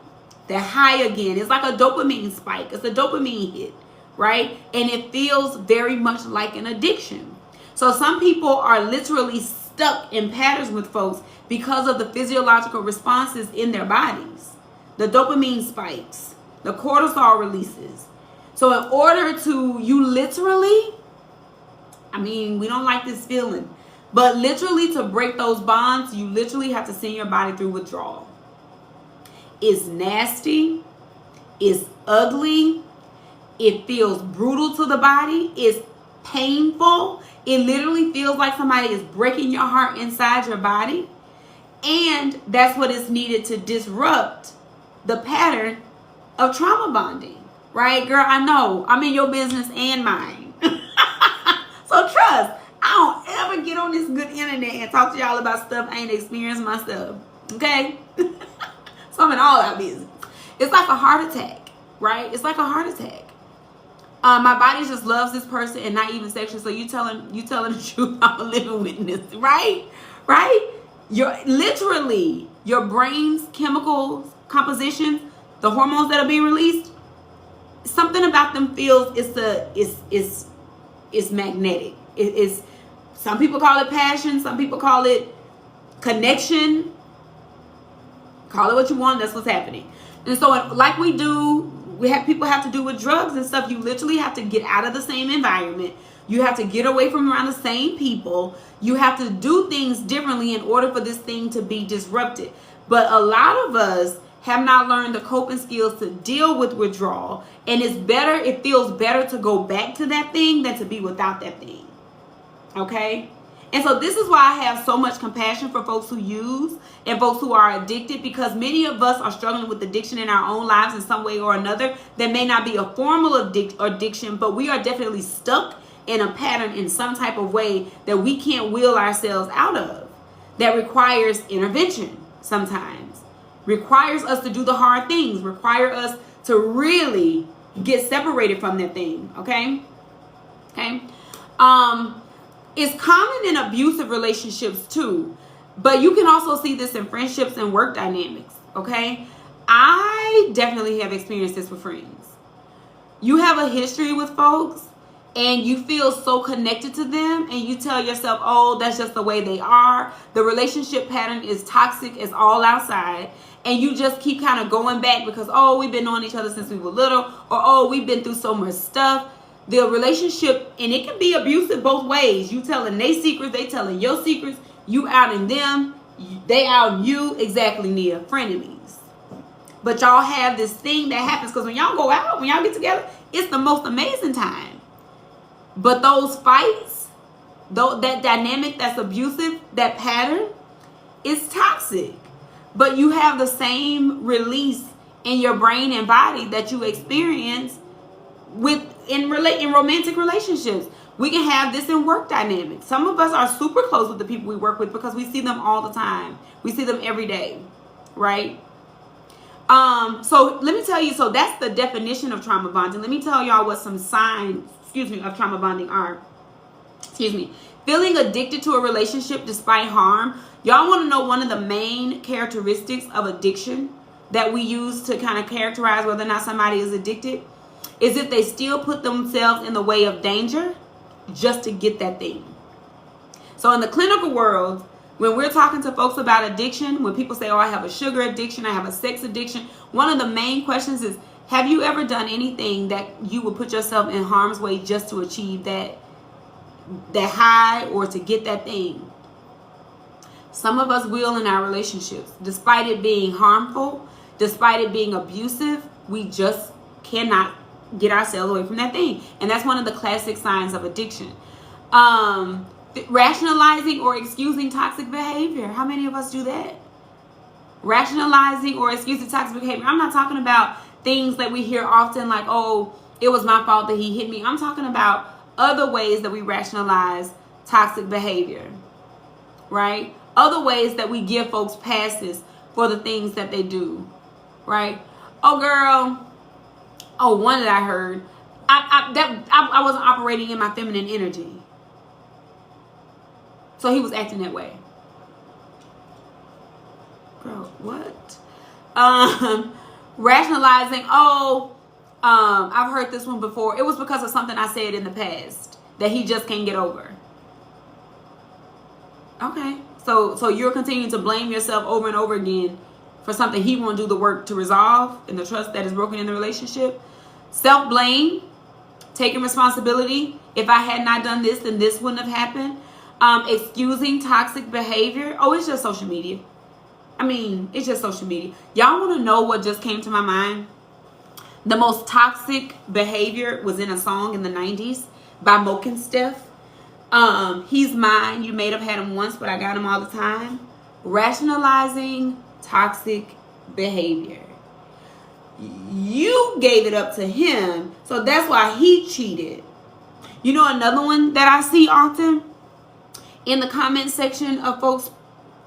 Speaker 1: that high again, it's like a dopamine spike. It's a dopamine hit, right? And it feels very much like an addiction. So some people are literally stuck in patterns with folks because of the physiological responses in their bodies. The dopamine spikes, the cortisol releases. So in order to, you literally, we don't like this feeling, but literally to break those bonds, you literally have to send your body through withdrawal. It's nasty. It's ugly. It feels brutal to the body. It's painful. It literally feels like somebody is breaking your heart inside your body. And that's what is needed to disrupt the pattern of trauma bonding, right? Girl, I know I'm in your business and mine. So trust, I don't ever get on this good internet and talk to y'all about stuff I ain't experienced myself, okay? So I'm in all our business. It's like a heart attack, right? It's like a heart attack. My body just loves this person and not even sexually. So you telling the truth, I'm a living witness, right? Right? Your brain's chemicals, composition, the hormones that are being released, something about them feels it's magnetic. It is, some people call it passion, some people call it connection. Call it what you want, that's what's happening. And so like people have to do with drugs and stuff, you literally have to get out of the same environment. You have to get away from around the same people. You have to do things differently in order for this thing to be disrupted. But a lot of us have not learned the coping skills to deal with withdrawal. And it feels better to go back to that thing than to be without that thing. Okay? And so this is why I have so much compassion for folks who use and folks who are addicted, because many of us are struggling with addiction in our own lives in some way or another. That may not be a formal addiction, but we are definitely stuck in a pattern in some type of way that we can't will ourselves out of. That requires intervention sometimes. Requires us to do the hard things. Require us to really get separated from that thing. Okay? Okay? It's common in abusive relationships too, but you can also see this in friendships and work dynamics. Okay? I definitely have experienced this with friends. You have a history with folks and you feel so connected to them and you tell yourself, oh, that's just the way they are. The relationship pattern is toxic as all outside. And you just keep kind of going back because, oh, we've been knowing each other since we were little, or, oh, we've been through so much stuff. The relationship, and it can be abusive both ways. You telling their secrets, they telling your secrets, you outing them, they outing you. Exactly, Nia, frenemies. But y'all have this thing that happens because when y'all go out, when y'all get together, it's the most amazing time. But those fights, that dynamic that's abusive, that pattern, is toxic. But you have the same release in your brain and body that you experience in romantic relationships. We can have this in work dynamics. Some of us are super close with the people we work with because we see them all the time. We see them every day, right? So let me tell you, so that's the definition of trauma bonding. Let me tell y'all what some signs, of trauma bonding are. feeling addicted to a relationship despite harm. Y'all want to know one of the main characteristics of addiction that we use to kind of characterize whether or not somebody is addicted is if they still put themselves in the way of danger just to get that thing. So in the clinical world, when we're talking to folks about addiction, when people say, oh, I have a sugar addiction, I have a sex addiction, one of the main questions is, have you ever done anything that you would put yourself in harm's way just to achieve that high or to get that thing? Some of us will in our relationships. Despite it being harmful, despite it being abusive, we just cannot get ourselves away from that thing. And that's one of the classic signs of addiction. Rationalizing or excusing toxic behavior. How many of us do that? Rationalizing or excusing toxic behavior. I'm not talking about things that we hear often like, oh, it was my fault that he hit me. I'm talking about other ways that we rationalize toxic behavior, right? Other ways that we give folks passes for the things that they do, right? Oh, girl. Oh, one that I heard. I wasn't operating in my feminine energy. So he was acting that way. Girl, what? Rationalizing, I've heard this one before. It was because of something I said in the past that he just can't get over. Okay. So you're continuing to blame yourself over and over again for something he won't do the work to resolve and the trust that is broken in the relationship. Self-blame, taking responsibility. If I had not done this, then this wouldn't have happened. Excusing toxic behavior. Oh, it's just social media. I mean, it's just social media. Y'all want to know what just came to my mind? The most toxic behavior was in a song in the 90s by Moke and Steph. He's mine. You may have had him once, but I got him all the time. Rationalizing toxic behavior. You gave it up to him, so that's why he cheated. You know another one that I see often in the comment section of folks'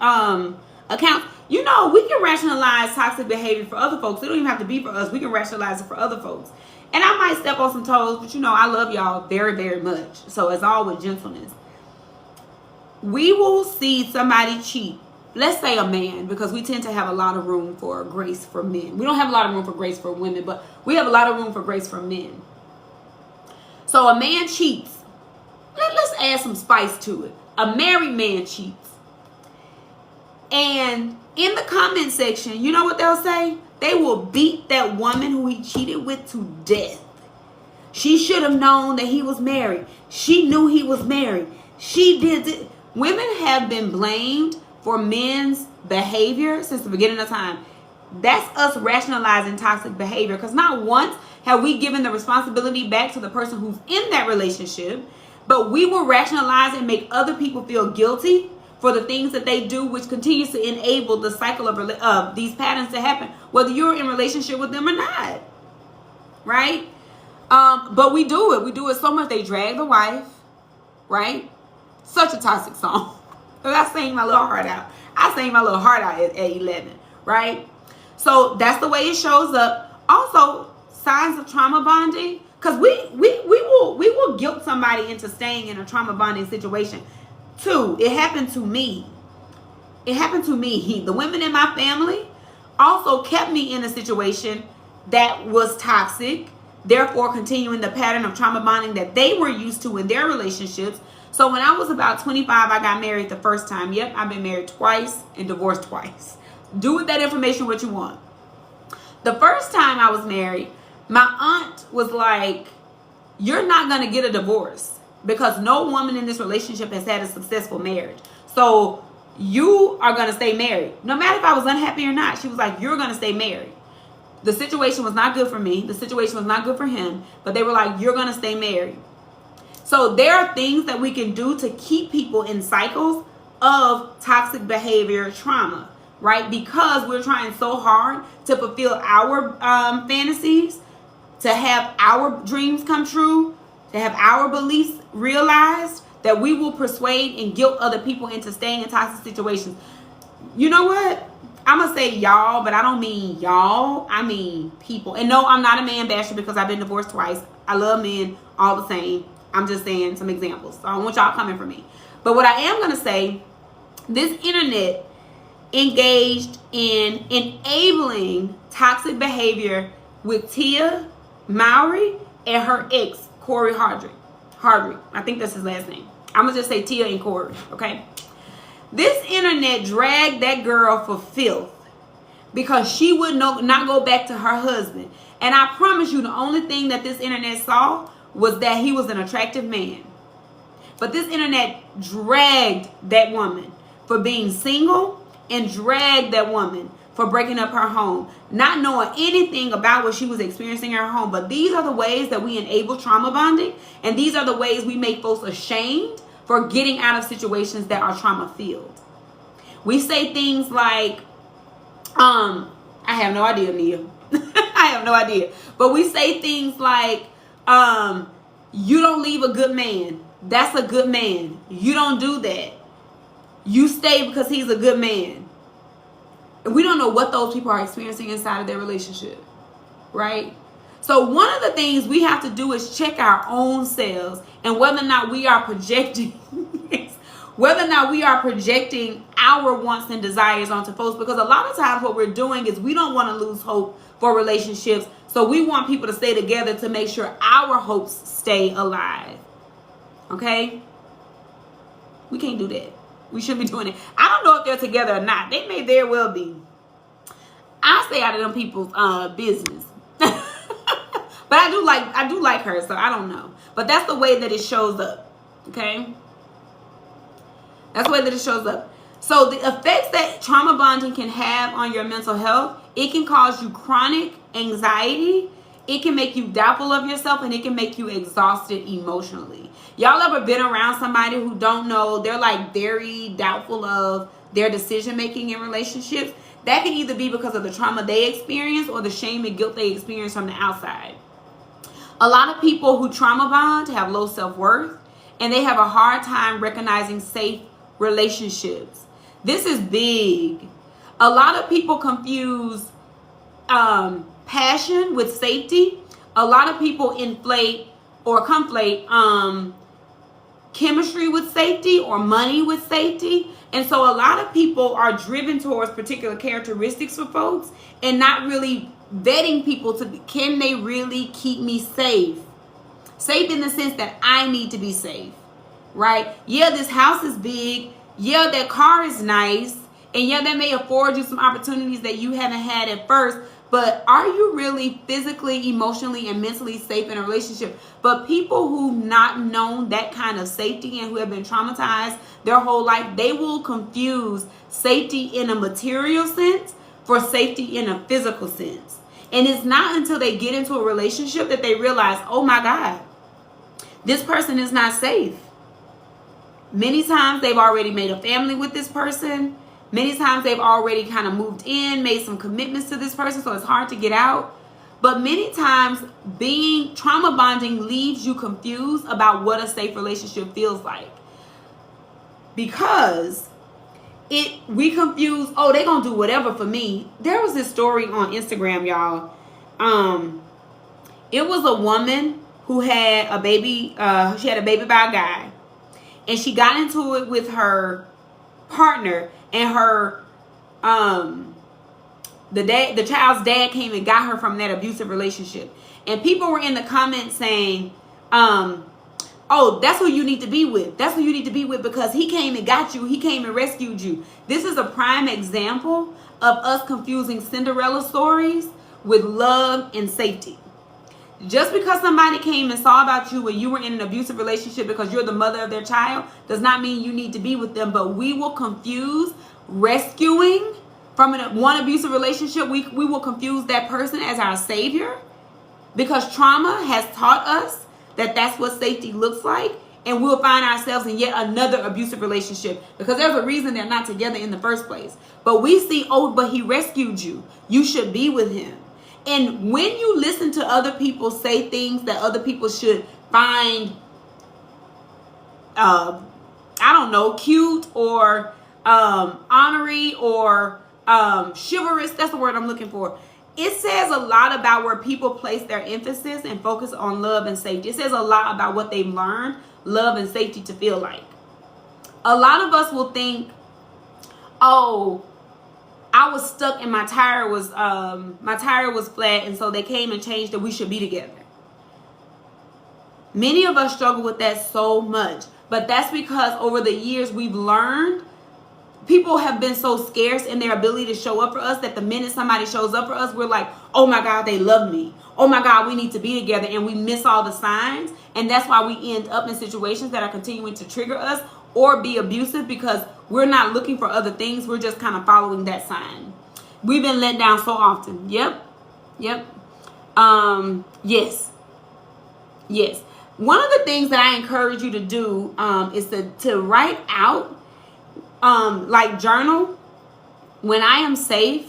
Speaker 1: accounts? You know, we can rationalize toxic behavior for other folks. It don't even have to be for us. We can rationalize it for other folks. And I might step on some toes, but you know, I love y'all very, very much. So it's all with gentleness. We will see somebody cheat. Let's say a man, because we tend to have a lot of room for grace for men. We don't have a lot of room for grace for women, but we have a lot of room for grace for men. So a man cheats. Let's add some spice to it. A married man cheats. And in the comment section, you know what they'll say? They will beat that woman who he cheated with to death. She should have known that he was married. She knew he was married. She did it. Women have been blamed for men's behavior since the beginning of time. That's us rationalizing toxic behavior, because not once have we given the responsibility back to the person who's in that relationship, but we will rationalize and make other people feel guilty for the things that they do, which continues to enable the cycle of these patterns to happen, whether you're in relationship with them or not, right? But we do it. We do it so much. They drag the wife, right? Such a toxic song. I sang my little heart out. I sang my little heart out at 11, right? So that's the way it shows up. Also, signs of trauma bonding, because we will guilt somebody into staying in a trauma bonding situation. Two, it happened to me. It happened to me. The women in my family also kept me in a situation that was toxic, therefore continuing the pattern of trauma bonding that they were used to in their relationships. So when I was about 25, I got married the first time. Yep, I've been married twice and divorced twice. Do with that information what you want. The first time I was married, my aunt was like, you're not going to get a divorce because no woman in this relationship has had a successful marriage. So you are going to stay married. No matter if I was unhappy or not, she was like, you're going to stay married. The situation was not good for me. The situation was not good for him. But they were like, you're going to stay married. So there are things that we can do to keep people in cycles of toxic behavior trauma, right? Because we're trying so hard to fulfill our fantasies, to have our dreams come true, to have our beliefs realized, that we will persuade and guilt other people into staying in toxic situations. You know what? I'm going to say y'all, but I don't mean y'all. I mean people. And no, I'm not a man basher because I've been divorced twice. I love men all the same. I'm just saying some examples. So I don't want y'all coming for me. But what I am going to say, this internet engaged in enabling toxic behavior with Tia Mowry and her ex, Corey Hardrick. I think that's his last name. I'm going to just say Tia and Corey, okay? This internet dragged that girl for filth because she would not go back to her husband. And I promise you, the only thing that this internet saw was that he was an attractive man. But this internet dragged that woman for being single and dragged that woman for breaking up her home, not knowing anything about what she was experiencing in her home. But these are the ways that we enable trauma bonding, and these are the ways we make folks ashamed for getting out of situations that are trauma-filled. We say things like, I have no idea, Nia. I have no idea. But we say things like, you don't leave a good man. That's a good man. You don't do that. You stay because he's a good man. And we don't know what those people are experiencing inside of their relationship, right? So one of the things we have to do is check our own selves and whether or not we are projecting, whether or not we are projecting our wants and desires onto folks. Because a lot of times what we're doing is we don't want to lose hope for relationships. So we want people to stay together to make sure our hopes stay alive. Okay? We can't do that. We should be doing it. I don't know if they're together or not. They may very well be. I stay out of them people's business. But I do like her, so I don't know. But that's the way that it shows up. Okay? That's the way that it shows up. So the effects that trauma bonding can have on your mental health, it can cause you chronic anxiety. It can make you doubtful of yourself, and it can make you exhausted emotionally. Y'all ever been around somebody who don't know, they're like very doubtful of their decision making in relationships? That can either be because of the trauma they experience or the shame and guilt they experience from the outside. A lot of people who trauma bond have low self-worth, and they have a hard time recognizing safe relationships. This is big. A lot of people confuse passion with safety. A lot of people inflate or conflate chemistry with safety or money with safety. And so a lot of people are driven towards particular characteristics for folks and not really vetting people to can they really keep me safe? Safe in the sense that I need to be safe, right? Yeah, this house is big. Yeah, that car is nice. And yeah, that may afford you some opportunities that you haven't had at first. But are you really physically, emotionally, and mentally safe in a relationship? But people who've not known that kind of safety and who have been traumatized their whole life, they will confuse safety in a material sense for safety in a physical sense. And it's not until they get into a relationship that they realize, oh my God, this person is not safe. Many times they've already made a family with this person. Many times they've already kind of moved in, made some commitments to this person, so it's hard to get out. But many times being trauma bonding leaves you confused about what a safe relationship feels like. Because we confuse, oh, they're going to do whatever for me. There was this story on Instagram, y'all. It was a woman who had a baby. She had a baby by a guy. And she got into it with her partner, and her the child's dad came and got her from that abusive relationship. And people were in the comments saying, oh, that's who you need to be with. That's who you need to be with because he came and got you. He came and rescued you. This is a prime example of us confusing Cinderella stories with love and safety. Just because somebody came and saw about you when you were in an abusive relationship because you're the mother of their child does not mean you need to be with them. But we will confuse rescuing from one abusive relationship. We will confuse that person as our savior because trauma has taught us that that's what safety looks like. And we'll find ourselves in yet another abusive relationship because there's a reason they're not together in the first place. But we see, oh, but he rescued you. You should be with him. And when you listen to other people say things that other people should find, I don't know, cute or honorary or chivalrous, that's the word I'm looking for. it says a lot about where people place their emphasis and focus on love and safety. It says a lot about what they've learned love and safety to feel like. A lot of us will think, oh, I was stuck and my tire was flat, and so they came and changed it. We should be together. Many of us struggle with that so much, but that's because over the years we've learned people have been so scarce in their ability to show up for us that the minute somebody shows up for us, we're like, oh my God, they love me. Oh my God, we need to be together, and we miss all the signs. And that's why we end up in situations that are continuing to trigger us or be abusive, because we're not looking for other things. We're just kind of following that sign. We've been let down so often. Yep. Yes. One of the things that I encourage you to do is to write out, like journal. When I am safe,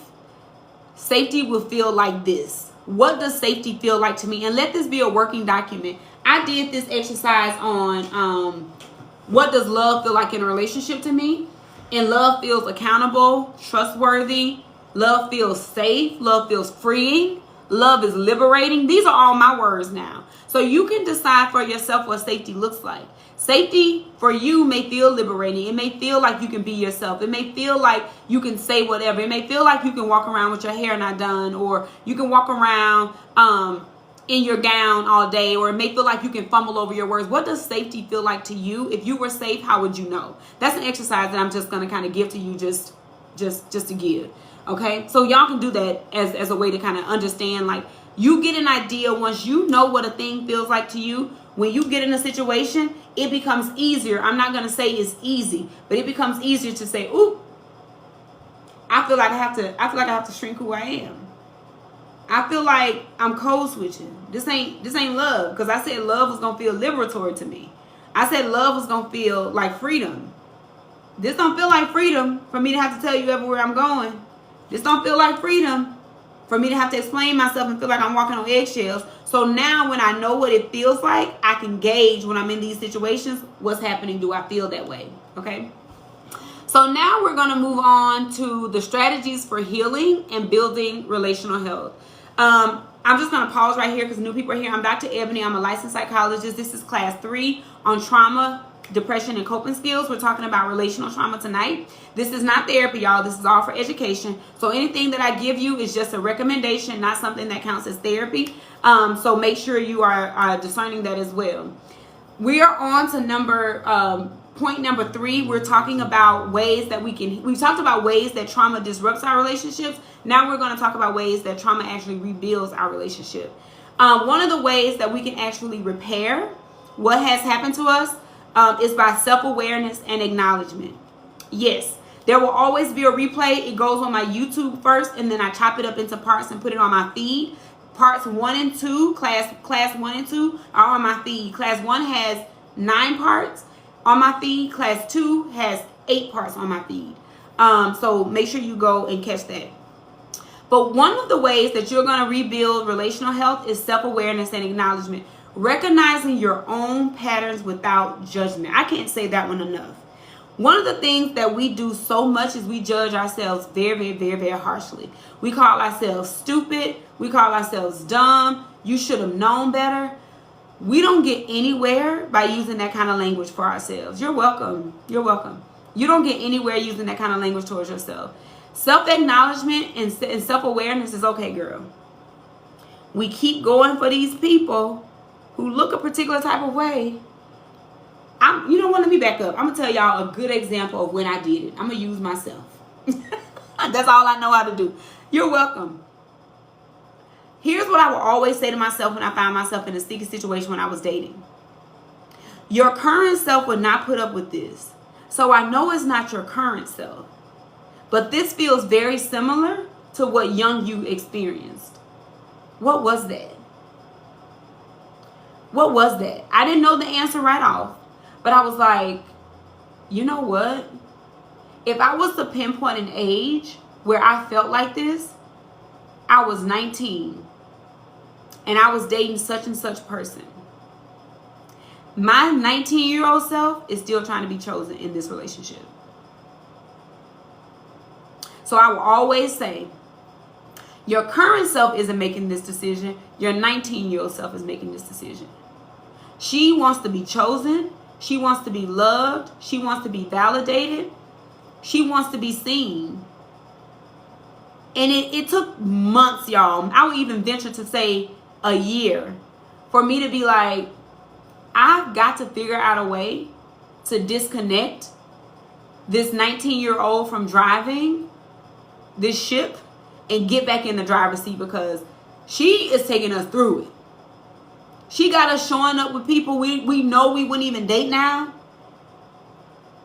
Speaker 1: safety will feel like this. What does safety feel like to me? And let this be a working document. I did this exercise on what does love feel like in a relationship to me? And love feels accountable, trustworthy. Love feels safe. Love feels freeing. Love is liberating. These are all my words now. So you can decide for yourself what safety looks like. Safety for you may feel liberating. It may feel like you can be yourself. It may feel like you can say whatever. It may feel like you can walk around with your hair not done, or you can walk around in your gown all day, or it may feel like you can fumble over your words. What does safety feel like to you? If you were safe, how would you know? That's an exercise that I'm just going to kind of give to you just to give. Okay, so y'all can do that as a way to kind of understand, like, you get an idea once you know what a thing feels like to you. When you get in a situation, it becomes easier. I'm not going to say it's easy, but it becomes easier to say, ooh, I feel like I have to shrink who I am. I feel like I'm code switching. This ain't love, because I said love was going to feel liberatory to me. I said love was going to feel like freedom. This don't feel like freedom for me to have to tell you everywhere I'm going. This don't feel like freedom for me to have to explain myself and feel like I'm walking on eggshells. So now when I know what it feels like, I can gauge when I'm in these situations, what's happening. Do I feel that way? Okay. So now we're going to move on to the strategies for healing and building relational health. I'm just going to pause right here because new people are here. I'm Dr. Ebony. I'm a licensed psychologist. This is class 3 on trauma, depression, and coping skills. We're talking about relational trauma tonight. This is not therapy, y'all. This is all for education. So anything that I give you is just a recommendation, not something that counts as therapy. So make sure you are discerning that as well. We are on to point number 3. We're talking about ways that we've talked about ways that trauma disrupts our relationships. Now we're going to talk about ways that trauma actually rebuilds our relationship. One of the ways that we can actually repair what has happened to us is by self-awareness and acknowledgement. Yes, there will always be a replay. It goes on my YouTube first, and then I chop it up into parts and put it on my feed. Parts 1 and 2, class 1 and 2 are on my feed. Class 1 has 9 parts on my feed. Class 2 has 8 parts on my feed. So make sure you go and catch that. But one of the ways that you're going to rebuild relational health is self-awareness and acknowledgement. Recognizing your own patterns without judgment. I can't say that one enough. One of the things that we do so much is we judge ourselves very, very, very, very harshly. We call ourselves stupid. We call ourselves dumb. You should have known better. We don't get anywhere by using that kind of language for ourselves. You're welcome. You're welcome. You don't get anywhere using that kind of language towards yourself. Self-acknowledgement and self-awareness is okay, girl. We keep going for these people who look a particular type of way. You know what? Let me back up. I'm going to tell y'all a good example of when I did it. I'm going to use myself. That's all I know how to do. You're welcome. Here's what I will always say to myself when I found myself in a sticky situation when I was dating. Your current self would not put up with this. So I know it's not your current self. But this feels very similar to what young you experienced. What was that? What was that? I didn't know the answer right off. But I was like, you know what? If I was to pinpoint an age where I felt like this, I was 19. And I was dating such and such person. My 19-year-old self is still trying to be chosen in this relationship. So I will always say, Your current self isn't making this decision. Your 19-year-old self is making this decision. She wants to be chosen. She wants to be loved. She wants to be validated. She wants to be seen. And it took months, y'all. I would even venture to say a year for me to be like, I've got to figure out a way to disconnect this 19-year-old from driving this ship and get back in the driver's seat, because she is taking us through it. She got us showing up with people we know we wouldn't even date now.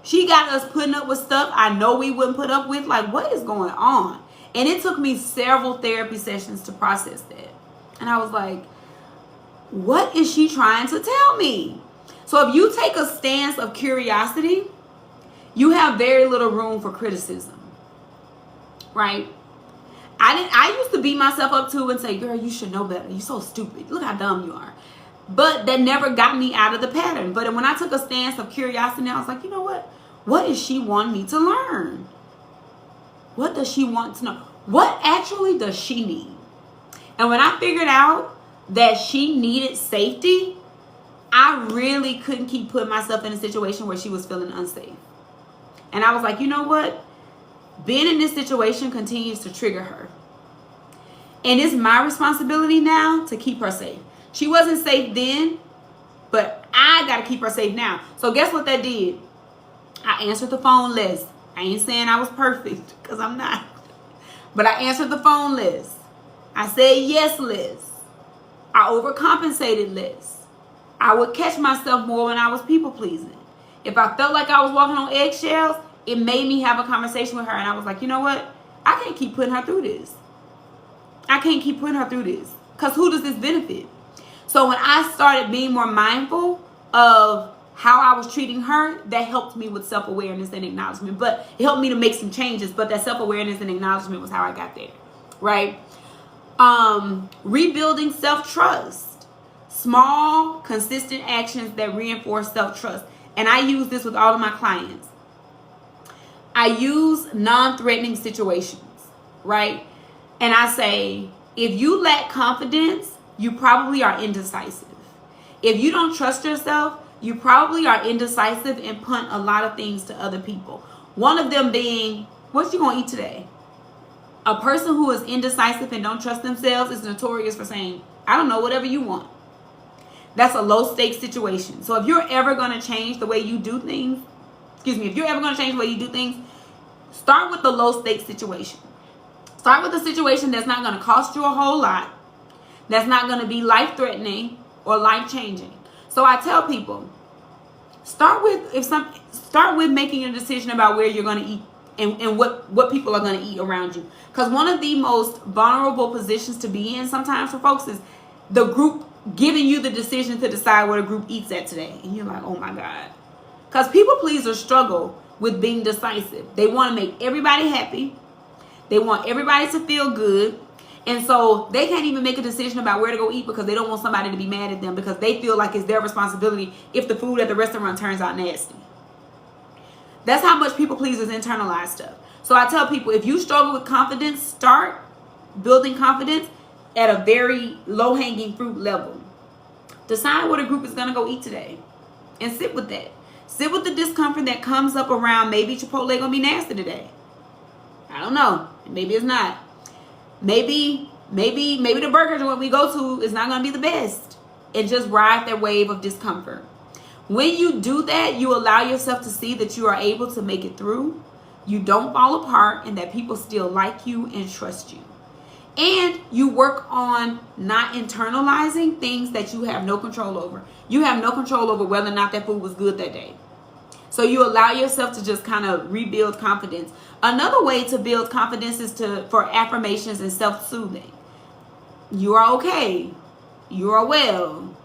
Speaker 1: She got us putting up with stuff I know we wouldn't put up with. Like, what is going on? And it took me several therapy sessions to process that. And I was like, what is she trying to tell me? So if you take a stance of curiosity, you have very little room for criticism, right? I used to beat myself up too and say, girl, you should know better. You're so stupid. Look how dumb you are. But that never got me out of the pattern. But when I took a stance of curiosity, I was like, you know what? What does she want me to learn? What does she want to know? What actually does she need? And when I figured out that she needed safety, I really couldn't keep putting myself in a situation where she was feeling unsafe. And I was like, you know what? Being in this situation continues to trigger her. And it's my responsibility now to keep her safe. She wasn't safe then, but I got to keep her safe now. So guess what that did? I answered the phone less. I ain't saying I was perfect, because I'm not. But I answered the phone less. I said yes less. I overcompensated less. I would catch myself more when I was people pleasing. If I felt like I was walking on eggshells, it made me have a conversation with her. And I was like, you know what? I can't keep putting her through this. I can't keep putting her through this. Because who does this benefit? So when I started being more mindful of how I was treating her, that helped me with self-awareness and acknowledgement. But it helped me to make some changes. But that self-awareness and acknowledgement was how I got there. Right? Rebuilding self-trust. Small, consistent actions that reinforce self-trust. And I use this with all of my clients. I use non-threatening situations, right? And I say, if you lack confidence, you probably are indecisive. If you don't trust yourself, you probably are indecisive and punt a lot of things to other people. One of them being, what you gonna eat today? A person who is indecisive and don't trust themselves is notorious for saying, I don't know, whatever you want. That's a low stakes situation. So if you're ever going to change the way you do things, if you're ever going to change the way you do things, start with the low stakes situation. Start with a situation that's not going to cost you a whole lot, that's not going to be life threatening or life changing. So I tell people, start with making a decision about where you're going to eat and what people are going to eat around you. Because one of the most vulnerable positions to be in sometimes for folks is the group giving you the decision to decide what a group eats at today. And you're like, oh my God. Because people pleasers struggle with being decisive. They want to make everybody happy. They want everybody to feel good. And so they can't even make a decision about where to go eat because they don't want somebody to be mad at them, because they feel like it's their responsibility if the food at the restaurant turns out nasty. That's how much people pleasers internalize stuff. So I tell people, if you struggle with confidence, start building confidence at a very low-hanging fruit level. Decide what a group is going to go eat today. And sit with that. Sit with the discomfort that comes up around maybe Chipotle going to be nasty today. I don't know. Maybe it's not. Maybe the burger joint we go to is not going to be the best. And just ride that wave of discomfort. When you do that, you allow yourself to see that you are able to make it through. You don't fall apart, and that people still like you and trust you. And you work on not internalizing things that you have no control over. You have no control over whether or not that food was good that day. So you allow yourself to just kind of rebuild confidence. Another way to build confidence is for affirmations and self-soothing. You are okay. You are well.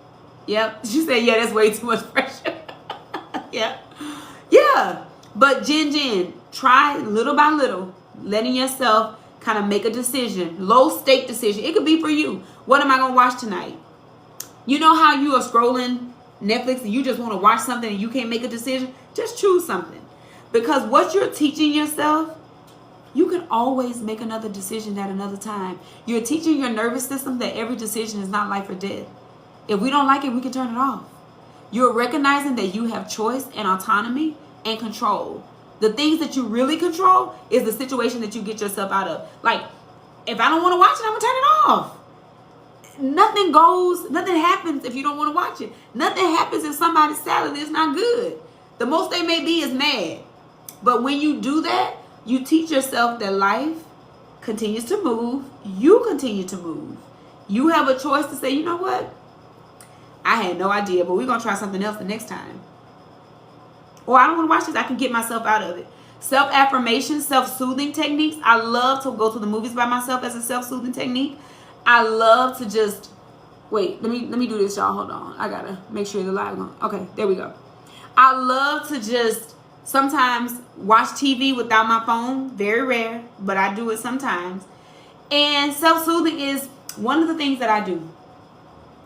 Speaker 1: Yep. She said, yeah, that's way too much pressure. Yeah. But Jen, try little by little, letting yourself kind of make a decision, low stake decision. It could be for you. What am I going to watch tonight? You know how you are scrolling Netflix and you just want to watch something and you can't make a decision? Just choose something. Because what you're teaching yourself You can always make another decision at another time. You're teaching your nervous system that every decision is not life or death. If we don't like it, we can turn it off. You're recognizing that you have choice and autonomy and control. The things that you really control is the situation that you get yourself out of. Like, if I don't want to watch it, I'm going to turn it off. Nothing happens if you don't want to watch it. Nothing happens if somebody's salad is not good. The most they may be is mad. But when you do that, you teach yourself that life continues to move. You continue to move. You have a choice to say, you know what? I had no idea, but we're going to try something else the next time. Or I don't want to watch this. I can get myself out of it. Self-affirmation, self-soothing techniques. I love to go to the movies by myself as a self-soothing technique. I love to just, wait, let me do this, y'all. Hold on. I got to make sure the live on. Okay, there we go. I love to just sometimes watch TV without my phone. Very rare, but I do it sometimes. And self-soothing is one of the things that I do.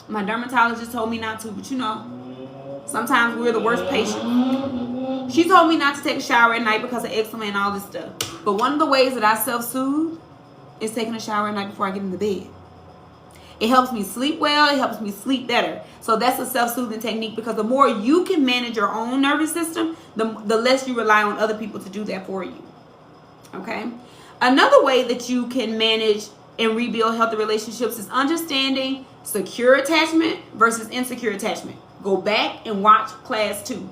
Speaker 1: My dermatologist told me not to, but you know, sometimes we're the worst patient. She told me not to take a shower at night because of eczema and all this stuff. But one of the ways that I self-soothe is taking a shower at night before I get into bed. It helps me sleep well. It helps me sleep better. So that's a self-soothing technique, because the more you can manage your own nervous system, the less you rely on other people to do that for you. Okay? Another way that you can manage and rebuild healthy relationships is understanding secure attachment versus insecure attachment. Go back and watch class 2.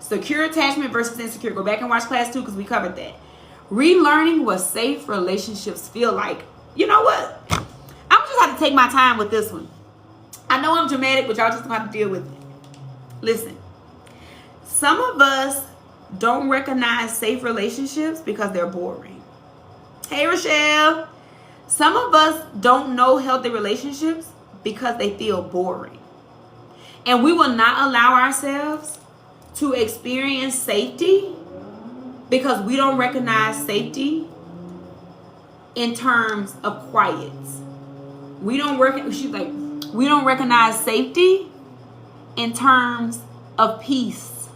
Speaker 1: Secure attachment versus insecure. Go back and watch class 2 because we covered that. Relearning what safe relationships feel like. You know what? I'm just going to take my time with this one. I know I'm dramatic, but y'all just going to have to deal with it. Listen. Some of us don't recognize safe relationships because they're boring. Hey, Rochelle. Some of us don't know healthy relationships because they feel boring. And we will not allow ourselves to experience safety because we don't recognize safety in terms of quiet. We don't recognize safety in terms of peace.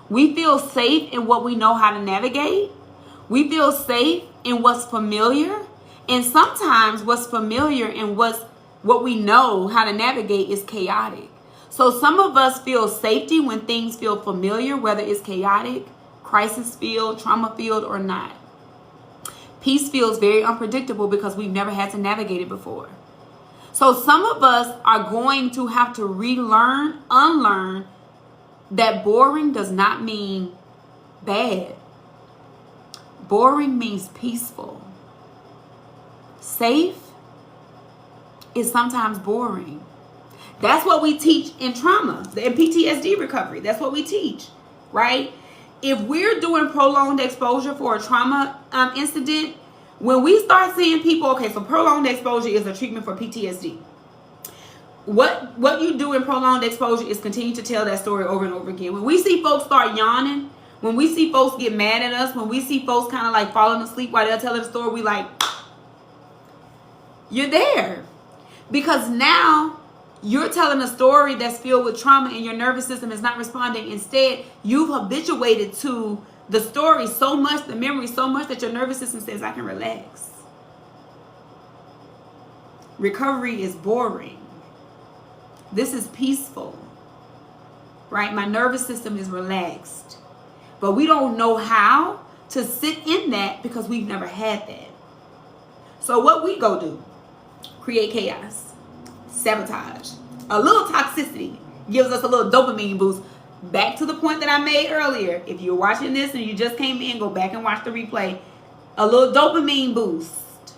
Speaker 1: We feel safe in what we know how to navigate. We feel safe in what's familiar. And sometimes what's familiar and what we know how to navigate is chaotic. So some of us feel safety when things feel familiar, whether it's chaotic, crisis filled, trauma filled, or not. Peace feels very unpredictable because we've never had to navigate it before. So some of us are going to have to relearn, unlearn that boring does not mean bad. Boring means peaceful. Safe is sometimes boring. That's what we teach in trauma, in PTSD recovery. That's what we teach, right? If we're doing prolonged exposure for a trauma incident, when we start seeing people, okay, so prolonged exposure is a treatment for PTSD. What you do in prolonged exposure is continue to tell that story over and over again. When we see folks start yawning, when we see folks get mad at us, when we see folks kind of like falling asleep while they're telling the story, we like, you're there. Because now you're telling a story that's filled with trauma and your nervous system is not responding. Instead, you've habituated to the story so much, the memory so much, that your nervous system says, I can relax. Recovery is boring. This is peaceful, right? My nervous system is relaxed. But we don't know how to sit in that because we've never had that. So what we go do? Create chaos. Sabotage. A little toxicity gives us a little dopamine boost. Back to the point that I made earlier. If you're watching this and you just came in, go back and watch the replay. A little dopamine boost.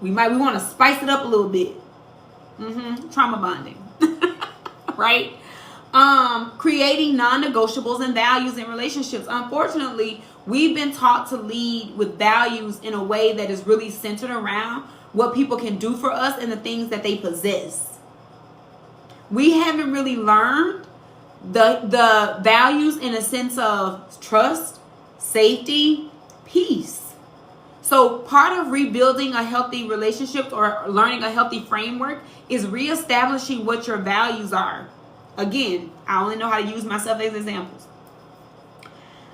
Speaker 1: We want to spice it up a little bit. Trauma bonding. Right? Creating non-negotiables and values in relationships. Unfortunately, we've been taught to lead with values in a way that is really centered around what people can do for us and the things that they possess. We haven't really learned the values in a sense of trust, safety, peace. So part of rebuilding a healthy relationship or learning a healthy framework is reestablishing what your values are. Again, I only know how to use myself as examples.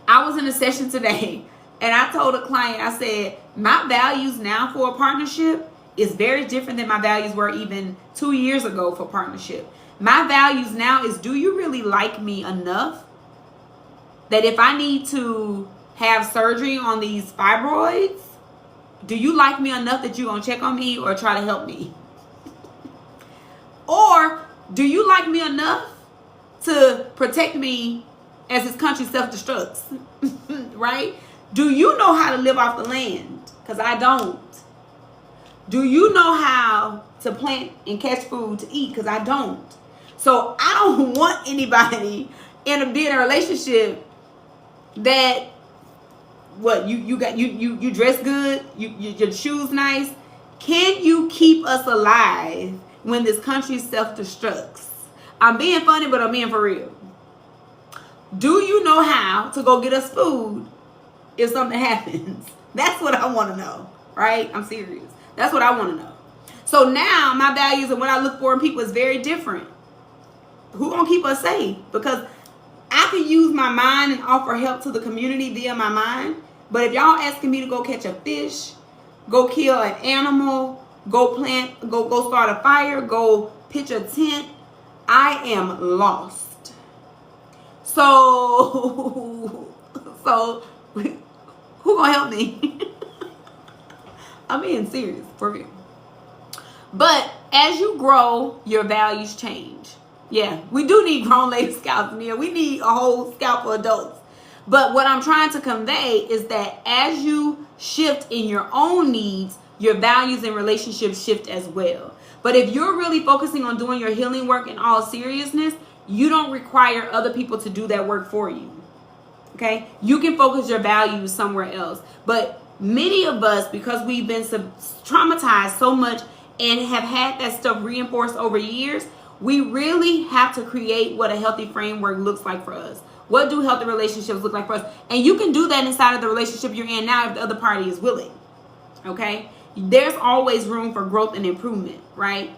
Speaker 1: I was in a session today And I told a client, I said, my values now for a partnership is very different than my values were even 2 years ago for partnership. My values now is, do you really like me enough that if I need to have surgery on these fibroids, do you like me enough that you're going to check on me or try to help me? Or do you like me enough to protect me as this country self-destructs? Right? Do you know how to live off the land? Because I don't. Do you know how to plant and catch food to eat? Because I don't. So I don't want anybody in a relationship that you dress good, your shoes nice. Can you keep us alive when this country self-destructs? I'm being funny, but I'm being for real. Do you know how to go get us food if something happens? That's what I want to know, right? I'm serious. That's what I want to know. So now my values and what I look for in people is very different. Who gonna keep us safe? Because I can use my mind and offer help to the community via my mind. But if y'all asking me to go catch a fish, go kill an animal, go start a fire, go pitch a tent, I am lost. So who gonna help me? I'm being serious, for real. But as you grow, your values change. Yeah, we do need grown lady scouts in here. We need a whole scout for adults. But what I'm trying to convey is that as you shift in your own needs, your values and relationships shift as well. But if you're really focusing on doing your healing work in all seriousness, you don't require other people to do that work for you. Okay? You can focus your values somewhere else. But many of us, because we've been traumatized so much and have had that stuff reinforced over years, we really have to create what a healthy framework looks like for us. What do healthy relationships look like for us? And you can do that inside of the relationship you're in now if the other party is willing. Okay? There's always room for growth and improvement, right?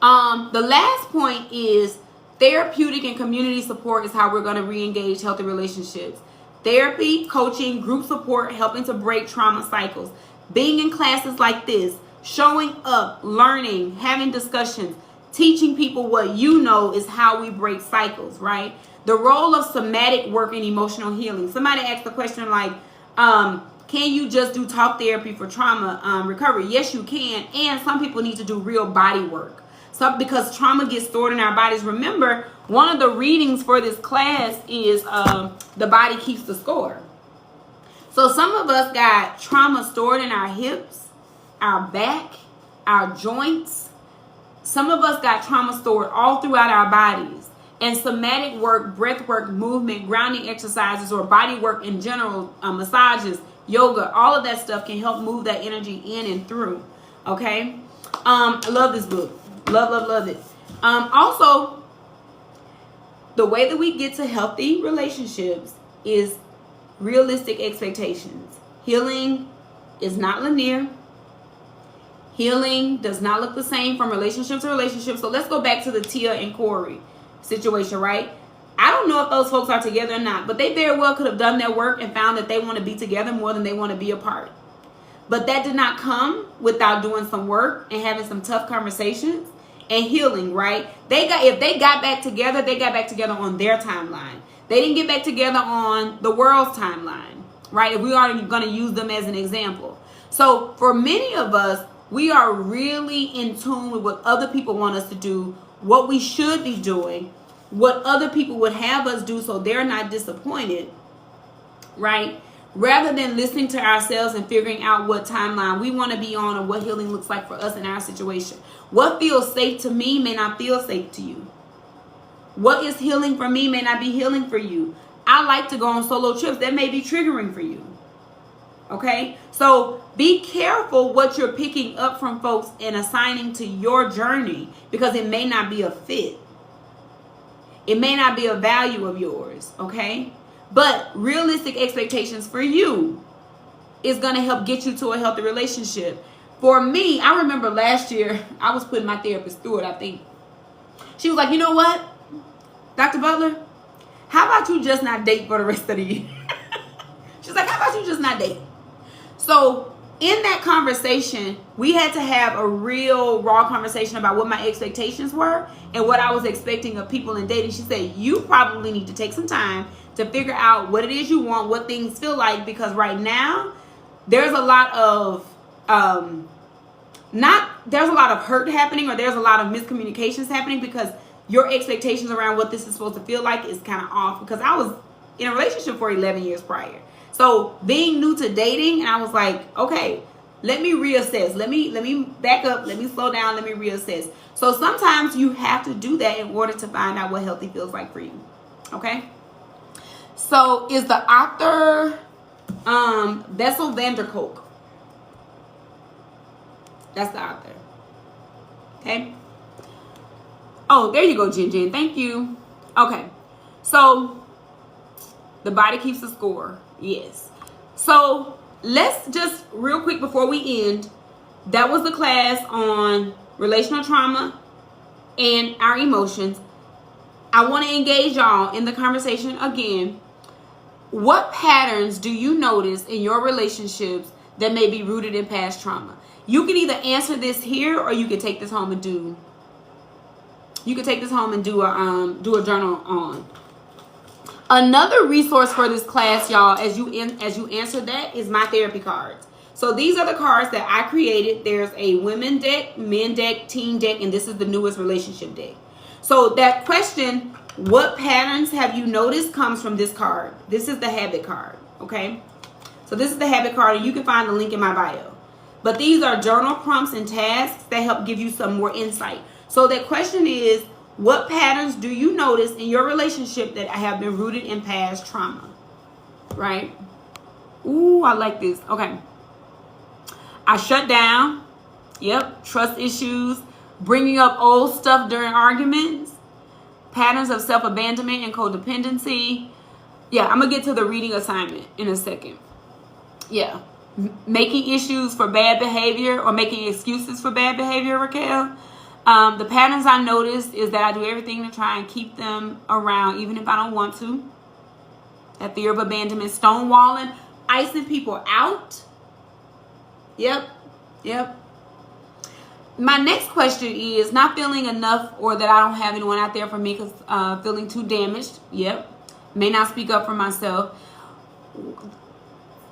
Speaker 1: The last point is therapeutic and community support is how we're going to re-engage healthy relationships. Therapy, coaching, group support, helping to break trauma cycles. Being in classes like this, showing up, learning, having discussions, teaching people what you know is how we break cycles, right? The role of somatic work in emotional healing. Somebody asked the question like, can you just do talk therapy for trauma recovery? Yes, you can. And some people need to do real body work. Because trauma gets stored in our bodies. Remember, one of the readings for this class is The Body Keeps the Score. So some of us got trauma stored in our hips, our back, our joints. Some of us got trauma stored all throughout our bodies. And somatic work, breath work, movement, grounding exercises, or body work in general, massages, yoga, all of that stuff can help move that energy in and through. Okay? I love this book. Love it. Also, the way that we get to healthy relationships is realistic expectations. Healing is not linear. Healing does not look the same from relationship to relationship. So let's go back to the Tia and Corey situation, right? I don't know if those folks are together or not, but they very well could have done their work and found that they want to be together more than they want to be apart. But that did not come without doing some work and having some tough conversations and healing, right? If they got back together, they got back together on their timeline. They didn't get back together on the world's timeline, right? If we are going to use them as an example. So for many of us, we are really in tune with what other people want us to do, what we should be doing, what other people would have us do so they're not disappointed, right? Rather than listening to ourselves and figuring out what timeline we want to be on or what healing looks like for us in our situation. What feels safe to me may not feel safe to you. What is healing for me may not be healing for you. I like to go on solo trips. That may be triggering for you. Okay? So be careful what you're picking up from folks and assigning to your journey, because it may not be a fit. It may not be a value of yours. Okay? But realistic expectations for you is going to help get you to a healthy relationship. For me, I remember last year, I was putting my therapist through it, I think. She was like, you know what, Dr. Butler, how about you just not date for the rest of the year? She's like, how Sometimes you're just not dating. So in that conversation, we had to have a real raw conversation about what my expectations were and what I was expecting of people in dating. She said, you probably need to take some time to figure out what it is you want, what things feel like, because right now there's a lot of there's a lot of hurt happening, or there's a lot of miscommunications happening because your expectations around what this is supposed to feel like is kind of off, because I was in a relationship for 11 years prior. So being new to dating, and I was like, okay, let me reassess. Let me back up. Let me slow down. Let me reassess. So sometimes you have to do that in order to find out what healthy feels like for you. Okay. So is the author Bessel van der Kolk. That's the author. Okay. Oh, there you go, Jen. Thank you. Okay. So the body keeps the score. Yes. So let's just real quick before we end. That was the class on relational trauma and our emotions. I want to engage y'all in the conversation again. What patterns do you notice in your relationships that may be rooted in past trauma? You can either answer this here, or you can take this home and do. You can take this home and do a journal on. Another resource for this class, y'all, as you answer that, is my therapy cards. So these are the cards that I created. There's a women deck, men deck, teen deck, and this is the newest relationship deck. So that question, what patterns have you noticed, comes from this card. This is the habit card, okay? So this is the habit card, and you can find the link in my bio. But these are journal prompts and tasks that help give you some more insight. So that question is, what patterns do you notice in your relationship that have been rooted in past trauma? Right? Ooh, I like this. Okay. I shut down. Yep. Trust issues. Bringing up old stuff during arguments. Patterns of self-abandonment and codependency. Yeah, I'm going to get to the reading assignment in a second. Yeah. Making issues for bad behavior, or making excuses for bad behavior, Raquel. The patterns I noticed is that I do everything to try and keep them around, even if I don't want to. That fear of abandonment, stonewalling, icing people out. Yep. My next question is not feeling enough, or that I don't have anyone out there for me because feeling too damaged. Yep. May not speak up for myself.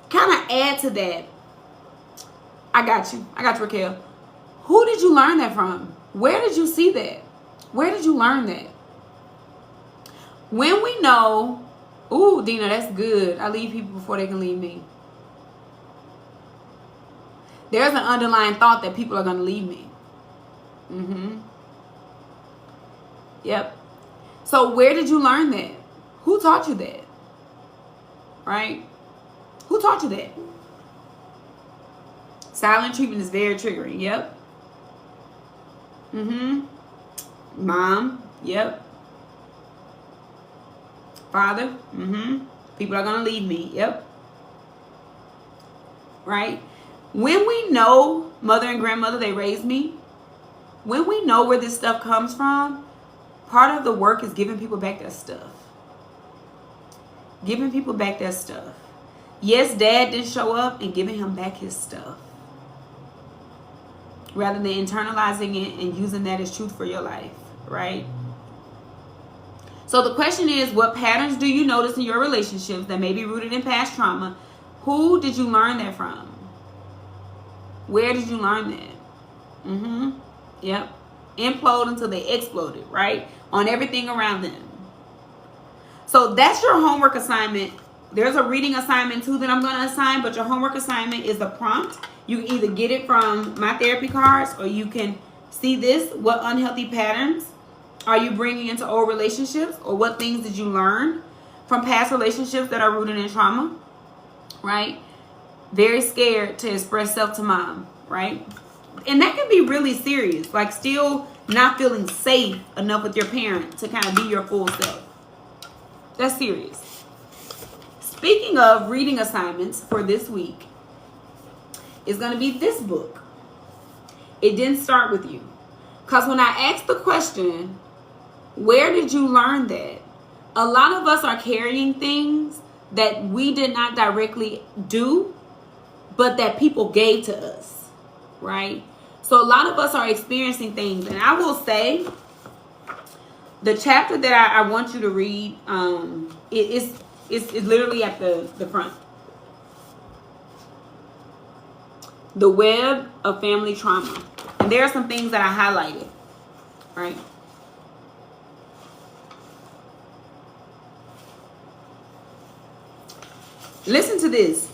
Speaker 1: Kind of add to that. I got you, Raquel. Who did you learn that from? Where did you see that? Where did you learn that? When we know, ooh, Dina, that's good. I leave people before they can leave me. There's an underlying thought that people are going to leave me. Yep. So where did you learn that? Who taught you that? Right? Who taught you that? Silent treatment is very triggering. Yep. Mom. Yep. Father. People are going to leave me. Yep. Right? When we know mother and grandmother, they raised me. When we know where this stuff comes from, part of the work is giving people back their stuff. Giving people back their stuff. Yes, dad didn't show up, and giving him back his stuff. Rather than internalizing it and using that as truth for your life, right? So the question is, what patterns do you notice in your relationships that may be rooted in past trauma? Who did you learn that from? Where did you learn that? Yep. Implode until they exploded, right? On everything around them. So that's your homework assignment. There's a reading assignment too that I'm going to assign, but your homework assignment is the prompt. You can either get it from my therapy cards, or you can see this. What unhealthy patterns are you bringing into old relationships, or what things did you learn from past relationships that are rooted in trauma, right? Very scared to express self to mom, right? And that can be really serious, like still not feeling safe enough with your parent to kind of be your full self. That's serious. Speaking of reading assignments for this week, it's going to be this book. It didn't start with you. Because when I asked the question, where did you learn that? A lot of us are carrying things that we did not directly do, but that people gave to us, right? So a lot of us are experiencing things. And I will say, the chapter that I want you to read, it's literally at the front. The Web of Family Trauma. And there are some things that I highlighted, right? Listen to this.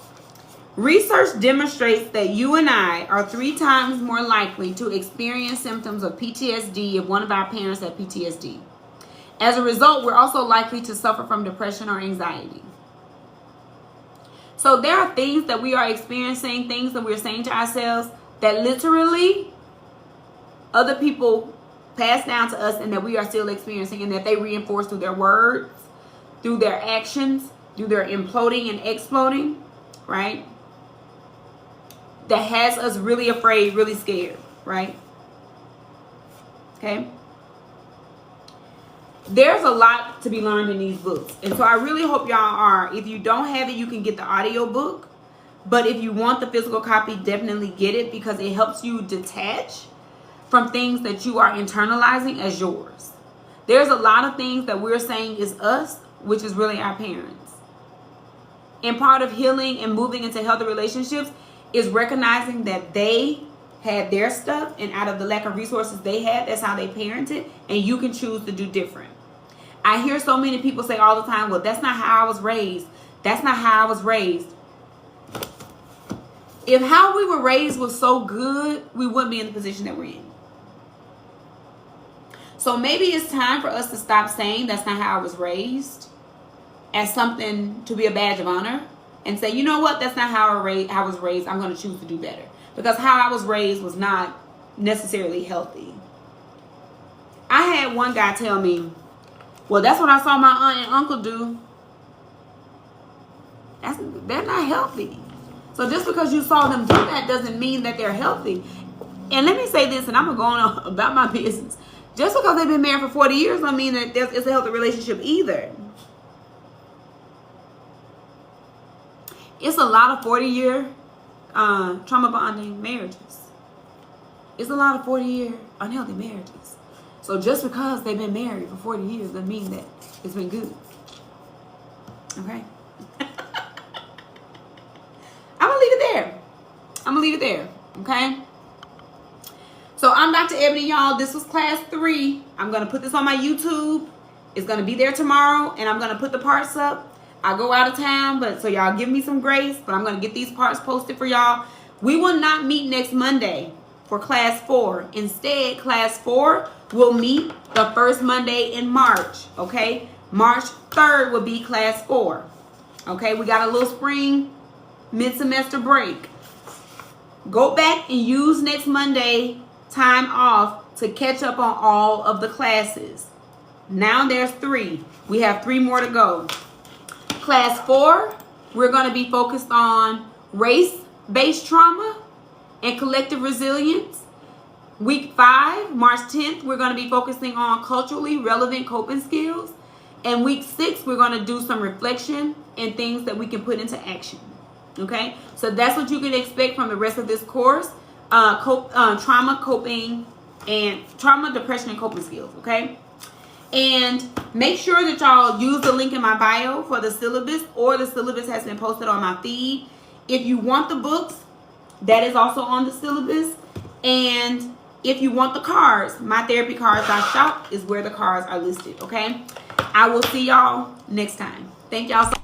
Speaker 1: Research demonstrates that you and I are 3 times more likely to experience symptoms of PTSD if one of our parents had PTSD. As a result, we're also likely to suffer from depression or anxiety. So there are things that we are experiencing, things that we're saying to ourselves that literally other people pass down to us and that we are still experiencing, and that they reinforce through their words, through their actions, through their imploding and exploding, right? That has us really afraid, really scared, right? Okay? There's a lot to be learned in these books. And so I really hope y'all are, if you don't have it, you can get the audio book. But if you want the physical copy, definitely get it, because it helps you detach from things that you are internalizing as yours. There's a lot of things that we're saying is us, which is really our parents. And part of healing and moving into healthy relationships is recognizing that they had their stuff, and out of the lack of resources they had, that's how they parented, and you can choose to do different. I hear so many people say all the time, well, that's not how I was raised. That's not how I was raised. If how we were raised was so good, we wouldn't be in the position that we're in. So maybe it's time for us to stop saying that's not how I was raised as something to be a badge of honor, and say, you know what, that's not how I was raised. I'm going to choose to do better. Because how I was raised was not necessarily healthy. I had one guy tell me, well, that's what I saw my aunt and uncle do. They're not healthy. So just because you saw them do that doesn't mean that they're healthy. And let me say this, and I'm going to go on about my business. Just because they've been married for 40 years doesn't mean that it's a healthy relationship either. It's a lot of 40-year trauma bonding marriages. It's a lot of 40-year unhealthy marriages. So just because they've been married for 40 years doesn't mean that it's been good. Okay? I'm going to leave it there. I'm going to leave it there. Okay? So I'm Dr. Ebony, y'all. This was class 3. I'm going to put this on my YouTube. It's going to be there tomorrow, and I'm going to put the parts up. I go out of town, but so y'all give me some grace, but I'm going to get these parts posted for y'all. We will not meet next Monday for class 4. Instead, class 4 will meet the first Monday in March, okay? March 3rd will be class 4, okay? We got a little spring mid-semester break. Go back and use next Monday time off to catch up on all of the classes. Now there's 3. We have 3 more to go. Class 4, we're going to be focused on race-based trauma and collective resilience. Week 5, March 10th, we're going to be focusing on culturally relevant coping skills. And week 6, we're going to do some reflection and things that we can put into action. Okay? So that's what you can expect from the rest of this course. Trauma, coping, and trauma, depression, and coping skills. Okay? And make sure that y'all use the link in my bio for the syllabus, or the syllabus has been posted on my feed. If you want the books, that is also on the syllabus. And if you want the cards, mytherapycards.shop is where the cards are listed, okay? I will see y'all next time. Thank y'all so